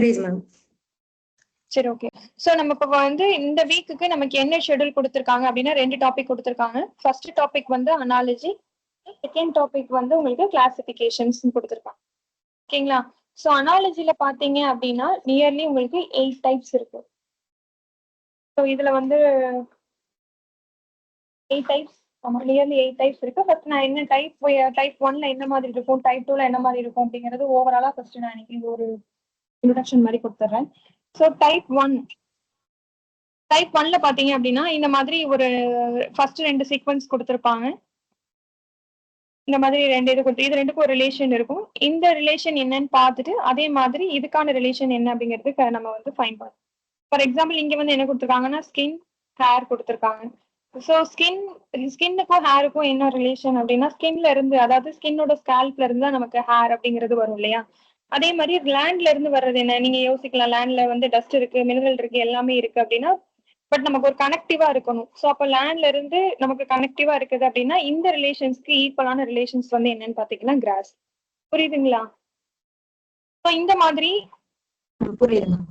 புரியுது மேம். சரி, okay. So நம்ம இப்ப வந்து இந்த வீக்குக்கு நமக்கு என்ன ஷெட்யூல் கொடுத்திருக்காங்க அப்படின்னா 2 டாபிக் கொடுத்திருக்காங்க. ஃபர்ஸ்ட் டாபிக் வந்து அனாலஜி, செகண்ட் டாபிக் வந்து உங்களுக்கு கிளாசிபிகேஷன்ஸ் கொடுத்திருக்காங்க. ஓகேங்களா? சோ அனாலஜில பாத்தீங்க அப்படின்னா நியர்லி உங்களுக்கு 8 டைப்ஸ் இருக்கு. ஸோ இதுல வந்து 8 டைப்ஸ், நியர்லி 8 டைப்ஸ் இருக்கு. ஃபர்ஸ்ட் நான் என்ன டைப் 1ல என்ன மாதிரி இருக்கும், டைப் 2ல என்ன மாதிரி இருக்கும் அப்படிங்கிறது ஓவராலா ஃபர்ஸ்ட் நான் இன்னைக்கு ஒரு இன்ட்ரோடக்ஷன் மாதிரி கொடுத்துறேன். ஸோ டைப் 1ல பாத்தீங்க அப்படின்னா இந்த மாதிரி ஒரு ஃபர்ஸ்ட் 2 சீக்வன்ஸ் கொடுத்திருப்பாங்க. இந்த மாதிரி 2 இது கொடுத்து இது ரெண்டுக்கும் ஒரு ரிலேஷன் இருக்கும். இந்த ரிலேஷன் என்னன்னு பார்த்துட்டு அதே மாதிரி இதுக்கான ரிலேஷன் என்ன அப்படிங்கிறதுக்கு நம்ம வந்து ஃபைண்ட் பண்ணணும். ஃபார் எக்ஸாம்பிள் இங்க வந்து என்ன கொடுத்துருக்காங்கன்னா ஸ்கின், ஹேர் கொடுத்துருக்காங்க. ஸோ ஸ்கின்னுக்கும் ஹேருக்கும் என்ன ரிலேஷன் அப்படின்னா ஸ்கின்ல இருந்து, அதாவது ஸ்கின்னோட ஸ்கேல்ப்ல இருந்து தான் நமக்கு ஹேர் அப்படிங்கிறது வரும் இல்லையா? அதே மாதிரி லேண்ட்ல இருந்து வர்றது என்ன, நீங்க யோசிக்கலாம், லேண்ட்ல வந்து டஸ்ட் இருக்கு, மினரல் இருக்கு, எல்லாமே இருக்கு அப்படின்னா, பட் நமக்கு ஒரு கனெக்டிவா இருக்கணும். ஸோ அப்போ லேண்ட்ல இருந்து நமக்கு கனெக்டிவா இருக்குது அப்படின்னா இந்த ரிலேஷன்ஸ்க்கு ஈக்குவலான ரிலேஷன்ஸ் வந்து என்னன்னு பாத்தீங்கன்னா கிராஸ். புரியுதுங்களா? ஸோ இந்த மாதிரி புரியுது மேம்.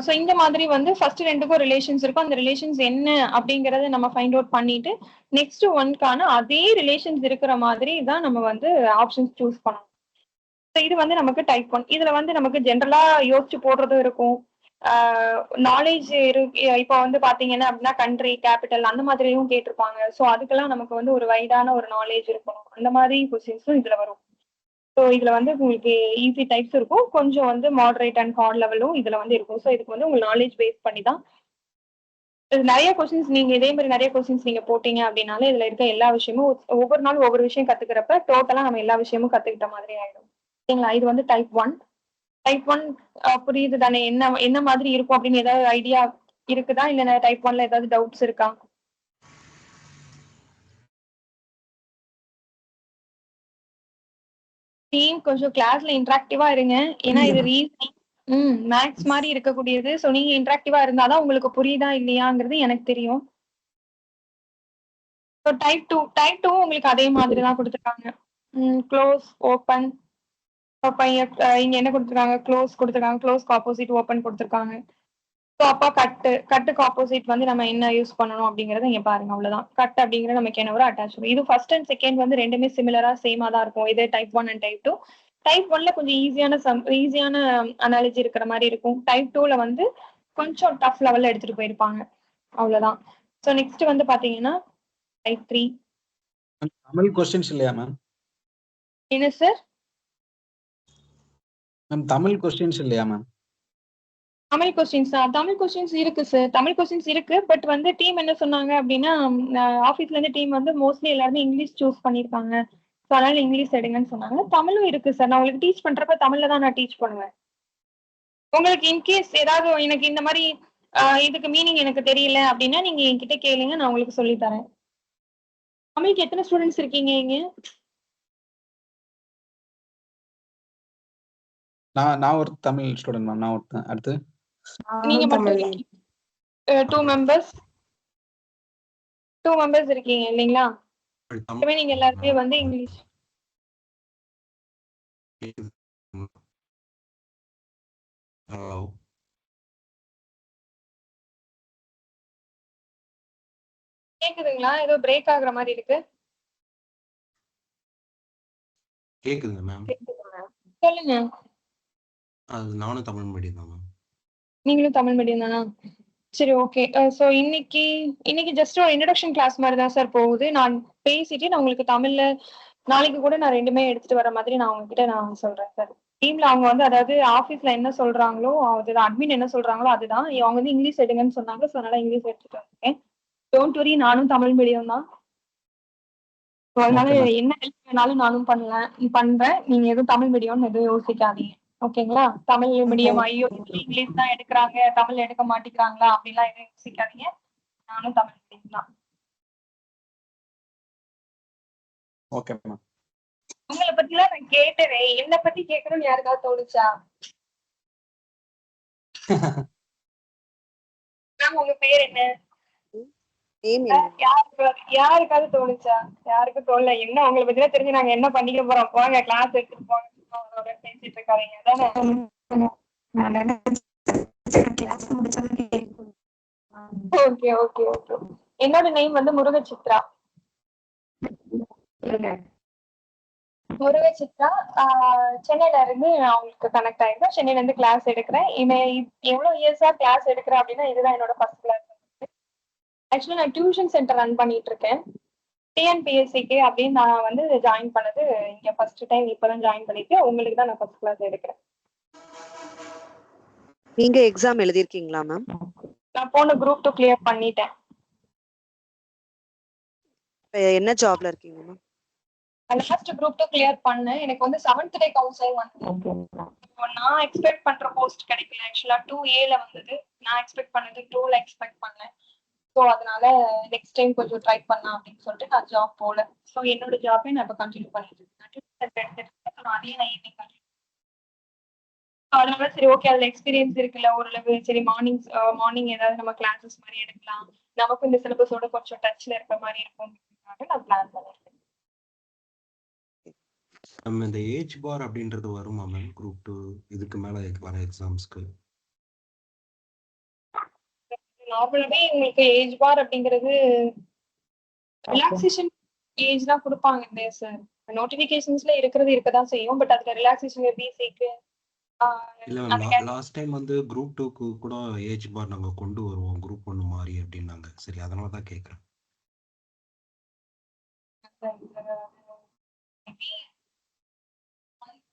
ஸோ இந்த மாதிரி வந்து ஃபர்ஸ்ட் 2க்கும் ரிலேஷன்ஸ் இருக்கும். அந்த ரிலேஷன்ஸ் என்ன அப்படிங்கறத நம்ம ஃபைண்ட் அவுட் பண்ணிட்டு நெக்ஸ்ட் 1க்கான அதே ரிலேஷன்ஸ் இருக்கிற மாதிரி தான் நம்ம வந்து ஆப்ஷன்ஸ் சூஸ் பண்ணணும். ஸோ இது வந்து நமக்கு டைப் 1. இதுல வந்து நமக்கு ஜென்ரலா யோசிச்சு போடுறதும் இருக்கும், நாலேஜ் இப்போ வந்து பாத்தீங்கன்னா அப்படின்னா கண்ட்ரி, கேபிட்டல் அந்த மாதிரியும் கேட்டிருப்பாங்க. ஸோ அதுக்கெல்லாம் நமக்கு வந்து ஒரு வைடான ஒரு நாலேஜ் இருக்கணும். அந்த மாதிரி கொஸ்டின்ஸும் இதுல வரும். ஸோ இதுல வந்து உங்களுக்கு ஈஸி டைப்ஸ் இருக்கும், கொஞ்சம் வந்து மாடரேட் அண்ட் ஹார்ட் லெவலும் இதுல வந்து இருக்கும். ஸோ இதுக்கு வந்து உங்க நாலேஜ் பேஸ் பண்ணி தான் நிறைய கொஸ்டின்ஸ், நீங்க இதே மாதிரி நிறைய கொஸ்டின்ஸ் நீங்க போட்டீங்க அப்படின்னாலே இதுல இருக்க எல்லா விஷயமும் ஒவ்வொரு நாளும் ஒவ்வொரு விஷயம் கத்துக்கிறப்ப டோட்டலா நம்ம எல்லா விஷயமும் கத்துக்கிட்ட மாதிரி ஆயிடும். ஓகேங்களா? இது வந்து டைப் 1. டைப் 1 புரியுது தானே? என்ன மாதிரி இருக்கும் அப்படின்னு ஏதாவது ஐடியா இருக்குதா? இல்ல டைப் 1ல ஏதாவது டவுட்ஸ் இருக்கா? டீம் கொஞ்சம் கிளாஸ்ல இன்டராக்டிவா இருங்க. ஏன்னா இது ரீசனிங் மேக்ஸ் மாதிரி இருக்கக்கூடியது. ஸோ நீங்க இன்டராக்டிவா இருந்தாதான் உங்களுக்கு புரியுதா இல்லையாங்கிறது எனக்கு தெரியும். ஸோ டைப் 2 உங்களுக்கு அதே மாதிரி தான் கொடுத்துருக்காங்க. க்ளோஸ், ஓப்பன், இங்க என்ன கொடுத்துருக்காங்க, க்ளோஸ் கொடுத்துருக்காங்க, க்ளோஸ்க்கு ஆப்போசிட் ஓப்பன் கொடுத்துருக்காங்க. ஸோ அப்போ கட்டுக்கு ஆப்போசிட் வந்து நம்ம என்ன யூஸ் பண்ணணும் அப்படிங்கறத இங்க பாருங்க. அவ்வளவுதான். கட் அப்படிங்கிறது நமக்கு என்ன வரும், அட்டாச் வரும். இது ஃபர்ஸ்ட் அண்ட் செகண்ட் வந்து ரெண்டுமே சிமிலரா சேமா தான் இருக்கும். இதே டைப் 1 அண்ட் டைப் 2. டைப் 1ல கொஞ்சம் ஈஸியான அனாலஜி இருக்கிற மாதிரி இருக்கும். டைப் 2ல வந்து கொஞ்சம் டஃப் லெவல்ல எடுத்துட்டு போயிருப்பாங்க. அவ்வளவுதான். ஸோ நெக்ஸ்ட் வந்து பாத்தீங்கன்னா டைப் 3. தமிழ் கொஸ்டின்ஸ் இல்லையா மேம்? என்ன சார்? மேம் தமிழ் கொஸ்டின்ஸ் இல்லையா மேம்? தமிழ் கொஸ்டின்ஸ் இருக்கு சார். தமிழ் கொஸ்டின்ஸ் இருக்கு. பட் வந்து டீம் என்ன சொன்னாங்க அப்படின்னா, ஆஃபீஸ்ல இருந்து டீம் வந்து மோஸ்ட்லி எல்லாருமே இங்கிலீஷ் சூஸ் பண்ணிருக்காங்க. ஸோ அதனால இங்கிலீஷ் எடுங்கன்னு சொன்னாங்க. தமிழும் இருக்கு சார். நான் உங்களுக்கு டீச் பண்றப்ப தமிழ்ல தான் நான் டீச் பண்ணுவேன். உங்களுக்கு இன்கேஸ் ஏதாவது எனக்கு இந்த மாதிரி இதுக்கு மீனிங் எனக்கு தெரியல அப்படின்னா நீங்க என்கிட்ட கேளுங்க, நான் உங்களுக்கு சொல்லி தரேன். தமிழுக்கு எத்தனை ஸ்டூடெண்ட்ஸ் இருக்கீங்க இங்க? நான் ஒரு தமிழ் ஸ்டூடெண்ட் மேம். நான் ஒருத்தன். அடுத்து நீங்க மட்டும் 2 மெம்பர்ஸ் இருக்கீங்க இல்லைங்களா? நீங்க எல்லாருமே வந்து இங்கிலீஷ். கேக்குதுங்களா? ஏதோ பிரேக் ஆகுற மாதிரி இருக்கு. கேக்குதுங்க மேம். சொல்லுங்க. அது நானும் தமிழ் மீடியம் தான் மேம். நீங்களும் தமிழ் மீடியம் தானா? சரி, ஓகே. ஸோ இன்னைக்கு ஜஸ்ட் ஒரு இன்ட்ரோடக்ஷன் கிளாஸ் மாதிரி தான் சார் போகுது. நான் பேசிட்டு நான் உங்களுக்கு தமிழ்ல நாளைக்கு கூட நான் ரெண்டுமே எடுத்துட்டு வர மாதிரி நான் உங்ககிட்ட நான் சொல்றேன் சார். டீம்ல அவங்க வந்து அதாவது ஆஃபீஸ்ல என்ன சொல்றாங்களோ அதுதான், அட்மின் என்ன சொல்றாங்களோ அதுதான். அவங்க வந்து இங்கிலீஷ் எடுங்கன்னு சொன்னாங்க. ஸோ அதனால இங்கிலீஷ் எடுத்துட்டு வந்திருக்கேன். டோன்ட் வரி, நானும் தமிழ் மீடியம் தான். ஸோ அதனால என்ன ஹெல்ப் வேணாலும் நானும் பண்றேன். நீங்க எதுவும் தமிழ் மீடியம்னு எதுவும் யோசிக்காதீங்க. ஓகேங்களா? தமிழ் மீடியம் ஐயோ இங்கிலீஷ் தான் எடுக்கிறாங்க, தமிழ் எடுக்க மாட்டேங்கிறாங்களா அப்படிலாம் எதுவும் யோசிக்காதீங்க. நானும் தமிழ் மீடியம் தான். Okay ma'am. உங்களை பத்தி தான் நான் கேட்டதே. என்ன பத்தி கேட்கணும்னு யாருக்காவது தோணுச்சா? உங்க பேர் என்ன? யாருக்காவது தோணுச்சா? யாருக்கும் தோணல. என்ன உங்களை பத்தி தான் தெரிஞ்சு நாங்க என்ன பண்ணிக்க போறோம், போங்க கிளாஸ் எடுத்துட்டு போங்க, பேசிட்டு இருக்காதீங்க தானே. கிளாஸ் முடிச்சதுக்கு கேட்கும். Okay okay okay. என்னோட நேம் வந்து முருகச்சித்ரா. முருகச்சித்ரா சென்னையில இருந்து நான் உங்களுக்கு கனெக்ட் ஆயிருக்கேன். சென்னையில இருந்து கிளாஸ் எடுக்கிறேன். எவ்வளவு இயர்ஸா கிளாஸ் எடுக்கிறேன் அப்படின்னா இதுதான் என்னோட ஃபர்ஸ்ட் கிளாஸ். ஆக்சுவலி நான் டியூஷன் சென்டர் ரன் பண்ணிட்டு இருக்கேன். டிஎன்பிஎஸ்சிக்கு அப்படின்னு நான் வந்து ஜாயின் பண்ணது இங்க ஃபர்ஸ்ட் டைம் இப்பதான் ஜாயின் பண்ணிருக்கேன். உங்களுக்கு தான் நான் ஃபர்ஸ்ட் கிளாஸ் எடுக்கிறேன். நீங்க எக்ஸாம் எழுதிருக்கீங்களா மேம்? நான் போன குரூப் 2 கிளியர் பண்ணிட்டேன். என்ன ஜாப்ல இருக்கீங்க மேம்? லாஸ்ட் குரூப் 2 கிளியர் பண்ணேன். எனக்கு வந்து 7th டே கவுன்சிலிங் வந்து நான் எக்ஸ்பெக்ட் பண்ற போஸ்ட் கிடைக்கல. ஆக்சுவலா 2A வந்தது. நான் எக்ஸ்பெக்ட் பண்ணது 2ல எக்ஸ்பெக்ட் பண்ணேன். ஸோ அதனால நெக்ஸ்ட் டைம் கொஞ்சம் ட்ரை பண்ணலாம் அப்படின்னு சொல்லிட்டு நான் ஜாப் போல. ஸோ என்னோட ஜாப்பே நான் இப்போ கண்டினியூ பண்ணிட்டு இருக்கேன். அதே நான் ஈவினிங் கண்டினியூ. அதனால சரி ஓகே அதுல எக்ஸ்பீரியன்ஸ் இருக்குல்ல ஓரளவு. சரி மார்னிங் ஏதாவது நம்ம கிளாஸஸ் மாதிரி எடுக்கலாம். நமக்கும் இந்த சிலபஸோட கொஞ்சம் டச்ல இருக்கிற மாதிரி இருக்கும். நான் பிளான் பண்ணிருக்கேன். நம்ம இந்த ஏஜ் பார் அப்படின்றது வருமா மேம் குரூப் 2 இதுக்கு மேல வர எக்ஸாம்ஸ்க்கு? நார்மலாவே உங்களுக்கு ஏஜ் பார் அப்படிங்கிறது ரிலாக்ஸேஷன் ஏஜ் தான் கொடுப்பாங்க. இந்த சார் நோட்டிபிகேஷன்ஸ்ல இருக்கதான் செய்யும். பட் அதுல ரிலாக்ஸேஷன் பிசிக்கு இல்ல மேம் லாஸ்ட் டைம் வந்து குரூப் 2க்கு கூட ஏஜ் பார் நாங்க கொண்டு வருவோம் குரூப் 1 மாதிரி அப்படின்னாங்க. சரி அதனால தான் கேட்குறேன்.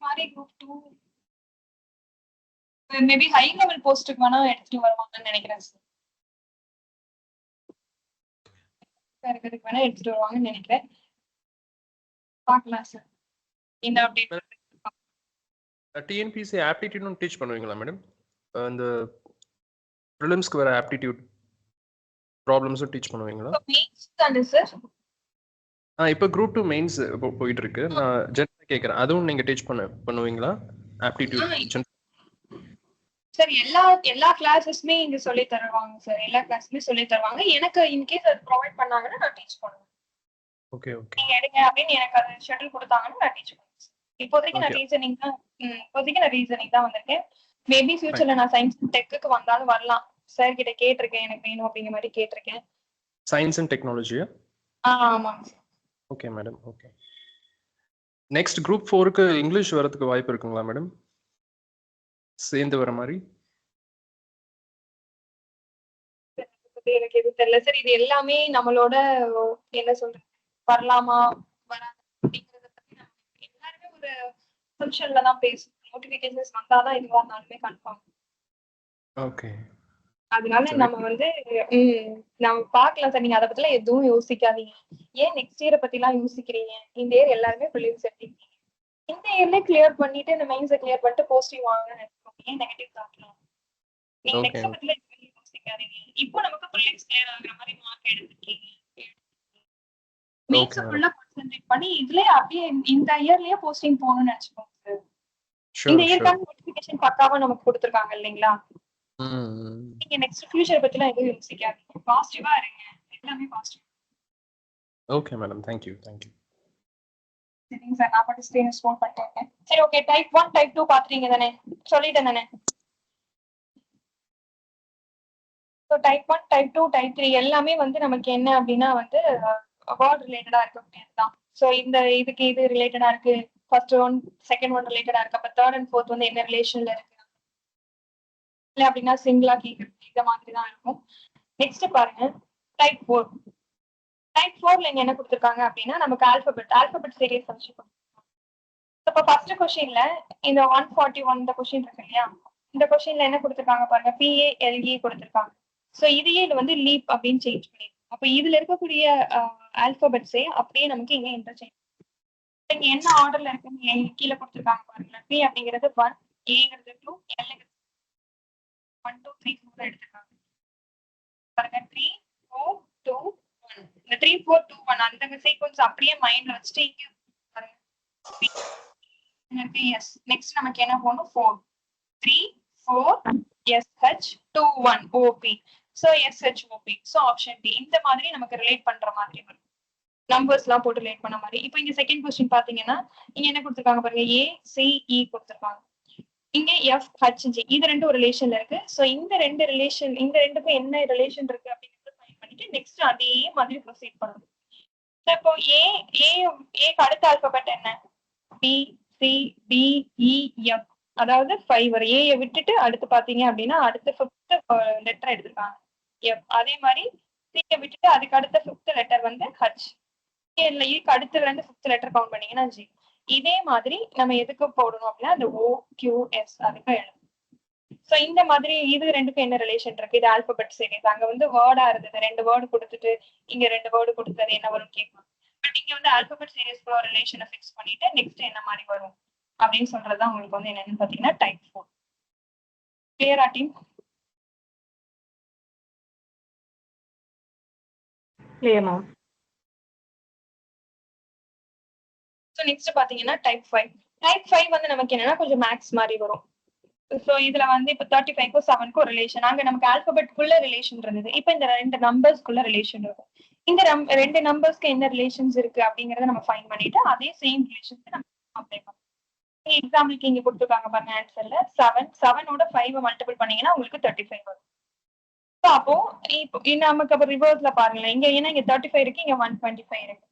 மாதிரி குரூப் 2 மேபி ஹை லெவல் போஸ்ட்டுக்கு வேணா எடுத்துட்டு வருவாங்கன்னு நினைக்கிறேன் சார். இருக்கிறதுக்கு வேணா எடுத்துட்டு வருவாங்கன்னு நினைக்கிறேன். பார்க்கலாம் சார். இந்த அப்டேட் டிஎன்பிசி ஆப்டிடியூடும் டீச் பண்ணுவீங்களா மேடம்? இந்த ப்ரிலிம்ஸ்க்கு வர ஆப்டிடியூட் ப்ராப்ளம்ஸும் டீச் பண்ணுவீங்களா? மெயின்ஸ் தானே சார்? இப்போ குரூப் 2 மெயின்ஸ் போயிட்டு இருக்கு. நான் ஜெனரலா கேட்குறேன், அதுவும் நீங்க டீச் பண்ணுவீங்களா ஆப்டிடியூட்? சார் எல்லா கிளாஸஸுமே இங்க சொல்லி தருவாங்க சார். எல்லா கிளாஸுமே சொல்லி தருவாங்க. எனக்கு இன்கேஸ் அது ப்ரொவைட் பண்ணாங்கன்னா நான் டீச் பண்ணுவேன். Okay okay. நீங்க எடுங்க அப்படின்னு எனக்கு அது ஷெட்யூல் கொடுத்தாங்கன்னா நான் டீச் பண்ணுவேன். இப்போதைக்கு நான் ரீசனிங் தான் வந்திருக்கேன். மேபி ஃபியூச்சர்ல நான் சயின்ஸ் டெக்குக்கு வந்தாலும் வரலாம். சார் கிட்ட கேட்டிருக்கேன், எனக்கு வேணும் அப்படிங்கிற மாதிரி கேட்டிருக்கேன். சயின்ஸ் அண்ட் டெக்னாலஜியா? ஆமாங்க sir. Okay madam. Okay. Next group 4க்கு இங்கிலீஷ் வரதுக்கு வாய்ப்பு இருக்குங்களா மேடம்? சேர்ந்து வர மாதிரி? எனக்கு எதுவும் தெரியல சார். இது எல்லாமே நம்மளோட என்ன சொல்றது வரலாமா வராது அப்படிங்கறத பத்தி நம்ம எல்லாருமே ஒரு ஃபங்க்ஷன்ல தான் பேசுவோம். நோட்டிபிகேஷன்ஸ் வந்தாதான் இதுவா இருந்தாலுமே கன்ஃபார்ம். ஓகே. அதனால நம்ம வந்து நம்ம பார்க்கலாம் சார். நீங்க அதை பத்திலாம் எதுவும் யோசிக்காதீங்க. ஏன் நெக்ஸ்ட் இயரை பத்தி எல்லாம் யோசிக்கிறீங்க? இந்த இயர் எல்லாருமே பிள்ளைங்க செட்டிங்க. இந்த இயர்ல கிளியர் பண்ணிட்டு இந்த மெயின்ஸை கிளியர் பண்ணிட்டு போஸ்டிங் வாங்க. ஏன் நெகட்டிவ் தாட்லாம்? நீங்க நெக்ஸ்ட் பத்தில எதுவும் யோசிக்காதீங்க. இப்போ நமக்கு பிள்ளைங்க கிளியர் ஆகுற மாதிரி மார்க் எடுத்துக்கீங்க. மெயின்ஸ் ஃபுல்லா கான்சென்ட்ரேட் பண்ணி இதுலயே அப்படியே இந்த இயர்லயே போஸ்டிங் போகணும்னு நினைச்சுக்கோங்க சார். இந்த இயர்க்கான நோட்டிபிகேஷன் பக்காவா நமக்கு கொடுத்துருக்காங்க இல்லைங்களா? நீங்க நெக்ஸ்ட் ஃபியூச்சர் பத்திலாம் எதுவும் யோசிக்காதீங்க. பாசிட்டிவா இருங்க. எல்லாமே positive. Okay madam. Thank you. சரிங்க சார். நான் மட்டும் ஸ்கிரீன் ஸ்டோர் பண்ணிட்டேன். சரி ஓகே. டைப் 1 டைப் 2 பாத்துறீங்க தானே? சொல்லிட்டேன் தானே? ஸோ டைப் 1 டைப் 2 டைப் 3 எல்லாமே வந்து நமக்கு என்ன அப்படின்னா வந்து வேர்ட் ரிலேட்டடா இருக்கக்கூடியது தான். ஸோ இதுக்கு இது ரிலேட்டடா இருக்கு. ஃபர்ஸ்ட் ஒன் செகண்ட் ஒன் ரிலேட்டடா இருக்கு. அப்ப தேர்ட் அண்ட் ஃபோர்த் வந்து என்ன ரிலேஷன்ல இருக்கு இல்ல அப்படின்னா சிங்கிளா கேக்குறது இந்த மாதிரி தான் இருக்கும். நெக்ஸ்ட் பாருங்க டைப் 4. டைப் 4ல இங்க என்ன கொடுத்துருக்காங்க அப்படின்னா நமக்கு ஆல்பபெட் சீரியஸ் வச்சு கொடுத்துருக்காங்க. இப்போ ஃபர்ஸ்ட் கொஸ்டின்ல இந்த 141 இந்த கொஸ்டின் இருக்கு இல்லையா? இந்த கொஸ்டின்ல என்ன கொடுத்துருக்காங்க பாருங்க, PALE கொடுத்துருக்காங்க. ஸோ இதையே இது வந்து லீப் அப்படின்னு சேஞ்ச் பண்ணிருக்காங்க. அப்ப இதுல இருக்கக்கூடிய ஆல்பபெட்ஸே அப்படியே நமக்கு இங்க இன்டர்சேஞ்ச். இங்க என்ன ஆர்டர்ல இருக்குன்னு கீழே கொடுத்துருக்காங்க பாருங்க. P அப்படிங்கிறது 1, Aங்கிறது 2, L 1 2 3 4 எடுத்துக்காங்க பாருங்க. 3 4 2 1 இந்த 3 4 2 1 அந்த சீக்வென்ஸ் அப்படியே மைண்ட்ல வச்சுட்டு இங்க பாருங்க. எஸ் நெக்ஸ்ட் நமக்கு என்ன போகணும் 4 3 4 SH 2 1 OP. So SH OP. So option D. இந்த மாதிரி நமக்கு ரிலேட் பண்ற மாதிரி வரும். நம்பர்ஸ் எல்லாம் போட்டு ரிலேட் பண்ண மாதிரி. இப்போ இங்க செகண்ட் கொஸ்டின் பாத்தீங்கன்னா இங்க என்ன கொடுத்துருக்காங்க பாருங்க, ACE கொடுத்துருக்காங்க. இங்க எஃப் ஹெச்ஜி இது ரெண்டு ஒரு ரிலேஷன்ல இருக்கு. ஸோ இந்த ரெண்டுக்கும் என்ன ரிலேஷன் இருக்கு அப்படிங்கிறத ஃபைண்ட் பண்ணிட்டு நெக்ஸ்ட் அதே மாதிரி ப்ரொசீட் பண்ணணும். இப்போ ஏக்கு அடுத்த ஆல்பபெட் என்ன? B C D E F, அதாவது 5 வரும். ஏயை விட்டுட்டு அடுத்து பாத்தீங்க அப்படின்னா அடுத்த 5th லெட்டர் எடுத்திருக்காங்க எஃப். அதே மாதிரி சியை விட்டுட்டு அதுக்கு அடுத்த 5th லெட்டர் வந்து ஹச். இதுக்கு அடுத்த 5th லெட்டர் கவுண்ட் பண்ணீங்கன்னா ஜி. இதே மாதிரி நம்ம எதுக்கு போடணும் அப்படின்னா அந்த ஓ கியூ எஸ் அதுக்கு எழுதணும். ஸோ இந்த மாதிரி இது ரெண்டுக்கும் என்ன ரிலேஷன் இருக்கு? இது ஆல்பபெட் சீரிஸ். அங்க வந்து வேர்டா இருந்தது, 2 வேர்டு கொடுத்துட்டு இங்க 2 வேர்டு கொடுத்தது என்ன வரும் கேட்கணும். பட் இங்க வந்து ஆல்பபெட் சீரிஸ்க்கு ஒரு ரிலேஷனை ஃபிக்ஸ் பண்ணிட்டு நெக்ஸ்ட் என்ன மாதிரி வரும் அப்படின்னு சொல்றதுதான் உங்களுக்கு வந்து என்னன்னு பாத்தீங்கன்னா டைப் 4. கிளியரா team? Clear ma'am. So next பாத்தீங்கன்னா டைப் 5. டைப் 5 வந்து நமக்கு என்னன்னா கொஞ்சம் மேக்ஸ் மாதிரி வரும். ஸோ இதுல வந்து இப்போ 35க்கும் 7க்கும் ரிலேஷன். அங்க நமக்கு ஆல்பபெட்குள்ள ரிலேஷன் இருந்தது. இப்போ இந்த 2 நம்பர்ஸ்க்குள்ள ரிலேஷன் இருக்கும். இந்த 2 நம்பர்ஸ்க்கு என்ன ரிலேஷன்ஸ் இருக்கு அப்படிங்கறத நம்ம ஃபைண்ட் பண்ணிட்டு அதே சேம் ரிலேஷன்ஸ் நம்ம அப்ளை பண்ணலாம். எக்ஸாம்பிளுக்கு இங்க கொடுத்துருக்காங்க பாருங்க ஆன்சர்ல 7ஓட 5 மல்டிபிள் பண்ணீங்கன்னா உங்களுக்கு 35 வரும். ஸோ அப்போ இப்போ நமக்கு அப்போ ரிவர்ஸ்ல பாருங்களேன். இங்க ஏன்னா இங்க 35 இருக்கு, இங்க 125 இருக்கு.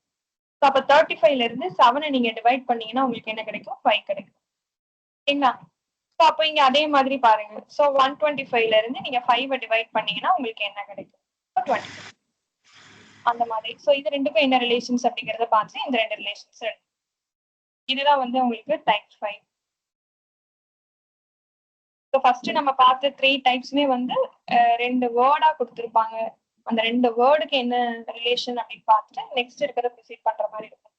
ஸோ அப்போ 35ல இருந்து 7 நீங்க டிவைட் பண்ணீங்கன்னா உங்களுக்கு என்ன கிடைக்கும்? 5 கிடைக்கும். சரிங்களா? ஸோ அப்போ இங்க அதே மாதிரி பாருங்க. ஸோ 125ல இருந்து நீங்க 5 டிவைட் பண்ணீங்கன்னா உங்களுக்கு என்ன கிடைக்கும்? 25. அந்த மாதிரி. ஸோ இது ரெண்டுக்கும் என்ன ரிலேஷன்ஸ் அப்படிங்கறத பார்த்து இந்த 2 ரிலேஷன்ஸ் இதுதான் வந்து உங்களுக்கு டைப் 5. ஸோ ஃபர்ஸ்ட் நம்ம பார்த்த 3 டைப்ஸ்மே வந்து 2 வேர்டா கொடுத்துருப்பாங்க. அந்த 2 வேர்டுக்கு என்ன ரிலேஷன் அப்படின்னு பார்த்துட்டு நெக்ஸ்ட் இருக்கிறத ப்ரொசீட் பண்ற மாதிரி இருக்கும்.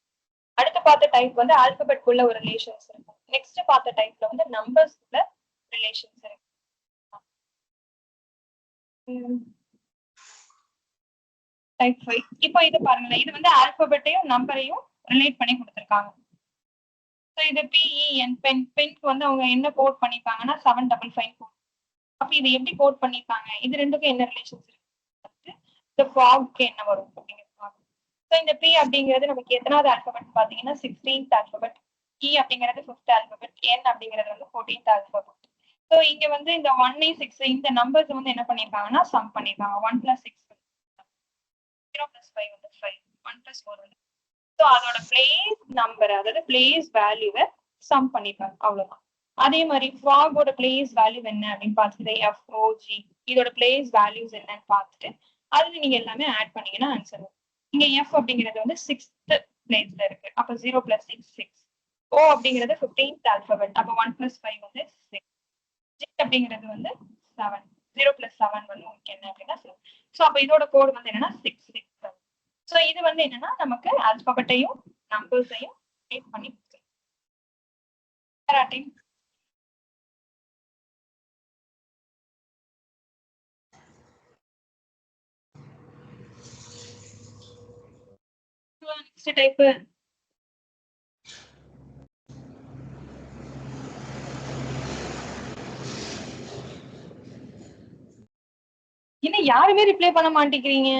அடுத்து பார்த்த டைப் வந்து ஆல்பபெட்குள்ள ஒரு ரிலேஷன்ஸ் இருக்கும். நெக்ஸ்ட் பார்த்த டைப்ல வந்து நம்பர்ஸ்குள்ள ரிலேஷன்ஸ் இருக்கு. டைப் 5. இப்போ இது பாருங்களேன். இது வந்து ஆல்பபெட்டையும் நம்பரையும் ரிலேட் பண்ணி கொடுத்துருக்காங்க. ஸோ இது PEN பென்க்கு வந்து அவங்க என்ன கோட் பண்ணிருக்காங்கன்னா 755 கோட். அப்ப இது எப்படி கோட் பண்ணிருக்காங்க? இது ரெண்டுக்கும் என்ன ரிலேஷன்ஸ் இருக்கு? இந்த ஃபாக்க்கு என்ன வரும் அப்படிங்கிறது. ஸோ இந்த P அப்படிங்கிறது நமக்கு எத்தனாவது ஆல்பபெட் பாத்தீங்கன்னா 16th ஆல்பபெட். E அப்படிங்கிறது 5th ஆல்பபெட். N அப்படிங்கிறது வந்து 14th ஆல்பபெட். ஸோ இங்க வந்து இந்த 1 6 இந்த நம்பர்ஸ் வந்து என்ன பண்ணிருக்காங்கன்னா சம் பண்ணிருக்காங்க. 1 + 6 0 + 5 வந்து 5, 1 + 4 வந்து. ஸோ அதோட பிளேஸ் நம்பர், அதாவது பிளேஸ் வேல்யூவை சம் பண்ணிருக்காங்க. அவ்வளவுதான். அதே மாதிரி ஃபாகோட பிளேஸ் வேல்யூ என்ன அப்படின்னு பார்த்துட்டு FOG இதோட பிளேஸ் வேல்யூஸ் என்னன்னு பார்த்துட்டு அதுல நீங்க எல்லாமே ஆட் பண்ணீங்கன்னா ஆன்சர் வரும். இங்க F அப்படிங்கிறது வந்து 6th பிளேஸ்ல இருக்கு. அப்ப 0 + 6 6. O அப்படிங்கிறது 15th ஆல்பபெட். அப்ப 1 + 5 வந்து 6. J அப்படிங்கிறது வந்து 7. 0 + 7 வந்து உங்களுக்கு என்ன அப்படின்னா 7. ஸோ அப்ப இதோட கோடு வந்து என்னன்னா 6 6 7. ஸோ இது வந்து என்னன்னா நமக்கு ஆல்பபெட்டையும் நம்பர்ஸையும் ஆட் பண்ணி கொடுத்துருக்கோம். நெக்ஸ்ட் டைப் என்ன யாருமே ரிப்ளை பண்ண மாட்டேங்கிறீங்க?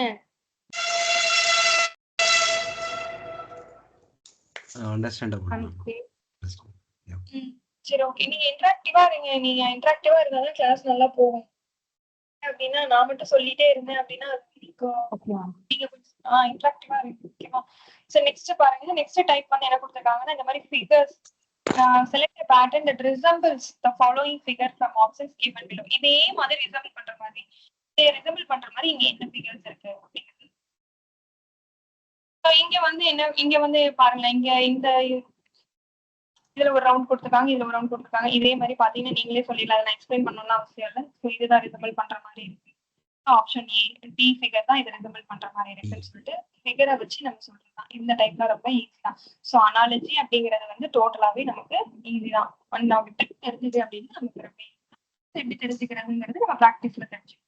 அண்டர்ஸ்டாண்டபிள். சரி ஓகே. நீங்க இன்டராக்டிவா இருங்க. நீங்க இன்டராக்டிவா இருந்தாதான் கிளாஸ் நல்லா போகும். அப்படின்னா நான் மட்டும் சொல்லிட்டே இருந்தேன் அப்படின்னா நீங்க கொஞ்சம் இன்டராக்டிவா இருக்கு. ஓகேவா? சோ நெக்ஸ்ட் பாருங்க. நெக்ஸ்ட் டைப் வந்து என்ன கொடுத்திருக்காங்கன்னா இந்த மாதிரி figures select a pattern that resembles the following figure from options given below. இதே மாதிரி ரிசம்பிள் பண்ற மாதிரி இங்க என்ன ஃபிகர்ஸ் இருக்கு அப்படிங்கிறது. சோ இங்க வந்து பாருங்களேன். இங்க இந்த இதுல ஒரு ரவுண்ட் கொடுத்துருக்காங்க, இதுல ஒரு ரவுண்ட் கொடுத்துருக்காங்க. இதே மாதிரி பாத்தீங்கன்னா நீங்களே சொல்லிடலாம். நான் எக்ஸ்பிளைன் பண்ணணும்னு அவசியம் இல்லை. ஸோ இதுதான் ரிசம்பிள் பண்ற மாதிரி இருக்கு. ஆப்ஷன் ஏ டி ஃபிகர் தான் இது ரிசம்பிள் பண்ற மாதிரி இருக்குன்னு சொல்லிட்டு ஃபிகரை வச்சு நம்ம சொல்றோம். இந்த டைப்ல ரொம்ப ஈஸி தான். ஸோ அனாலஜி அப்படிங்கிறது வந்து டோட்டலாவே நமக்கு ஈஸி தான். நமக்கு தெரிஞ்சது அப்படின்னு நமக்கு ரொம்ப எப்படி தெரிஞ்சுக்கிறதுங்கிறது நம்ம ப்ராக்டிஸ்ல தெரிஞ்சுக்கணும்.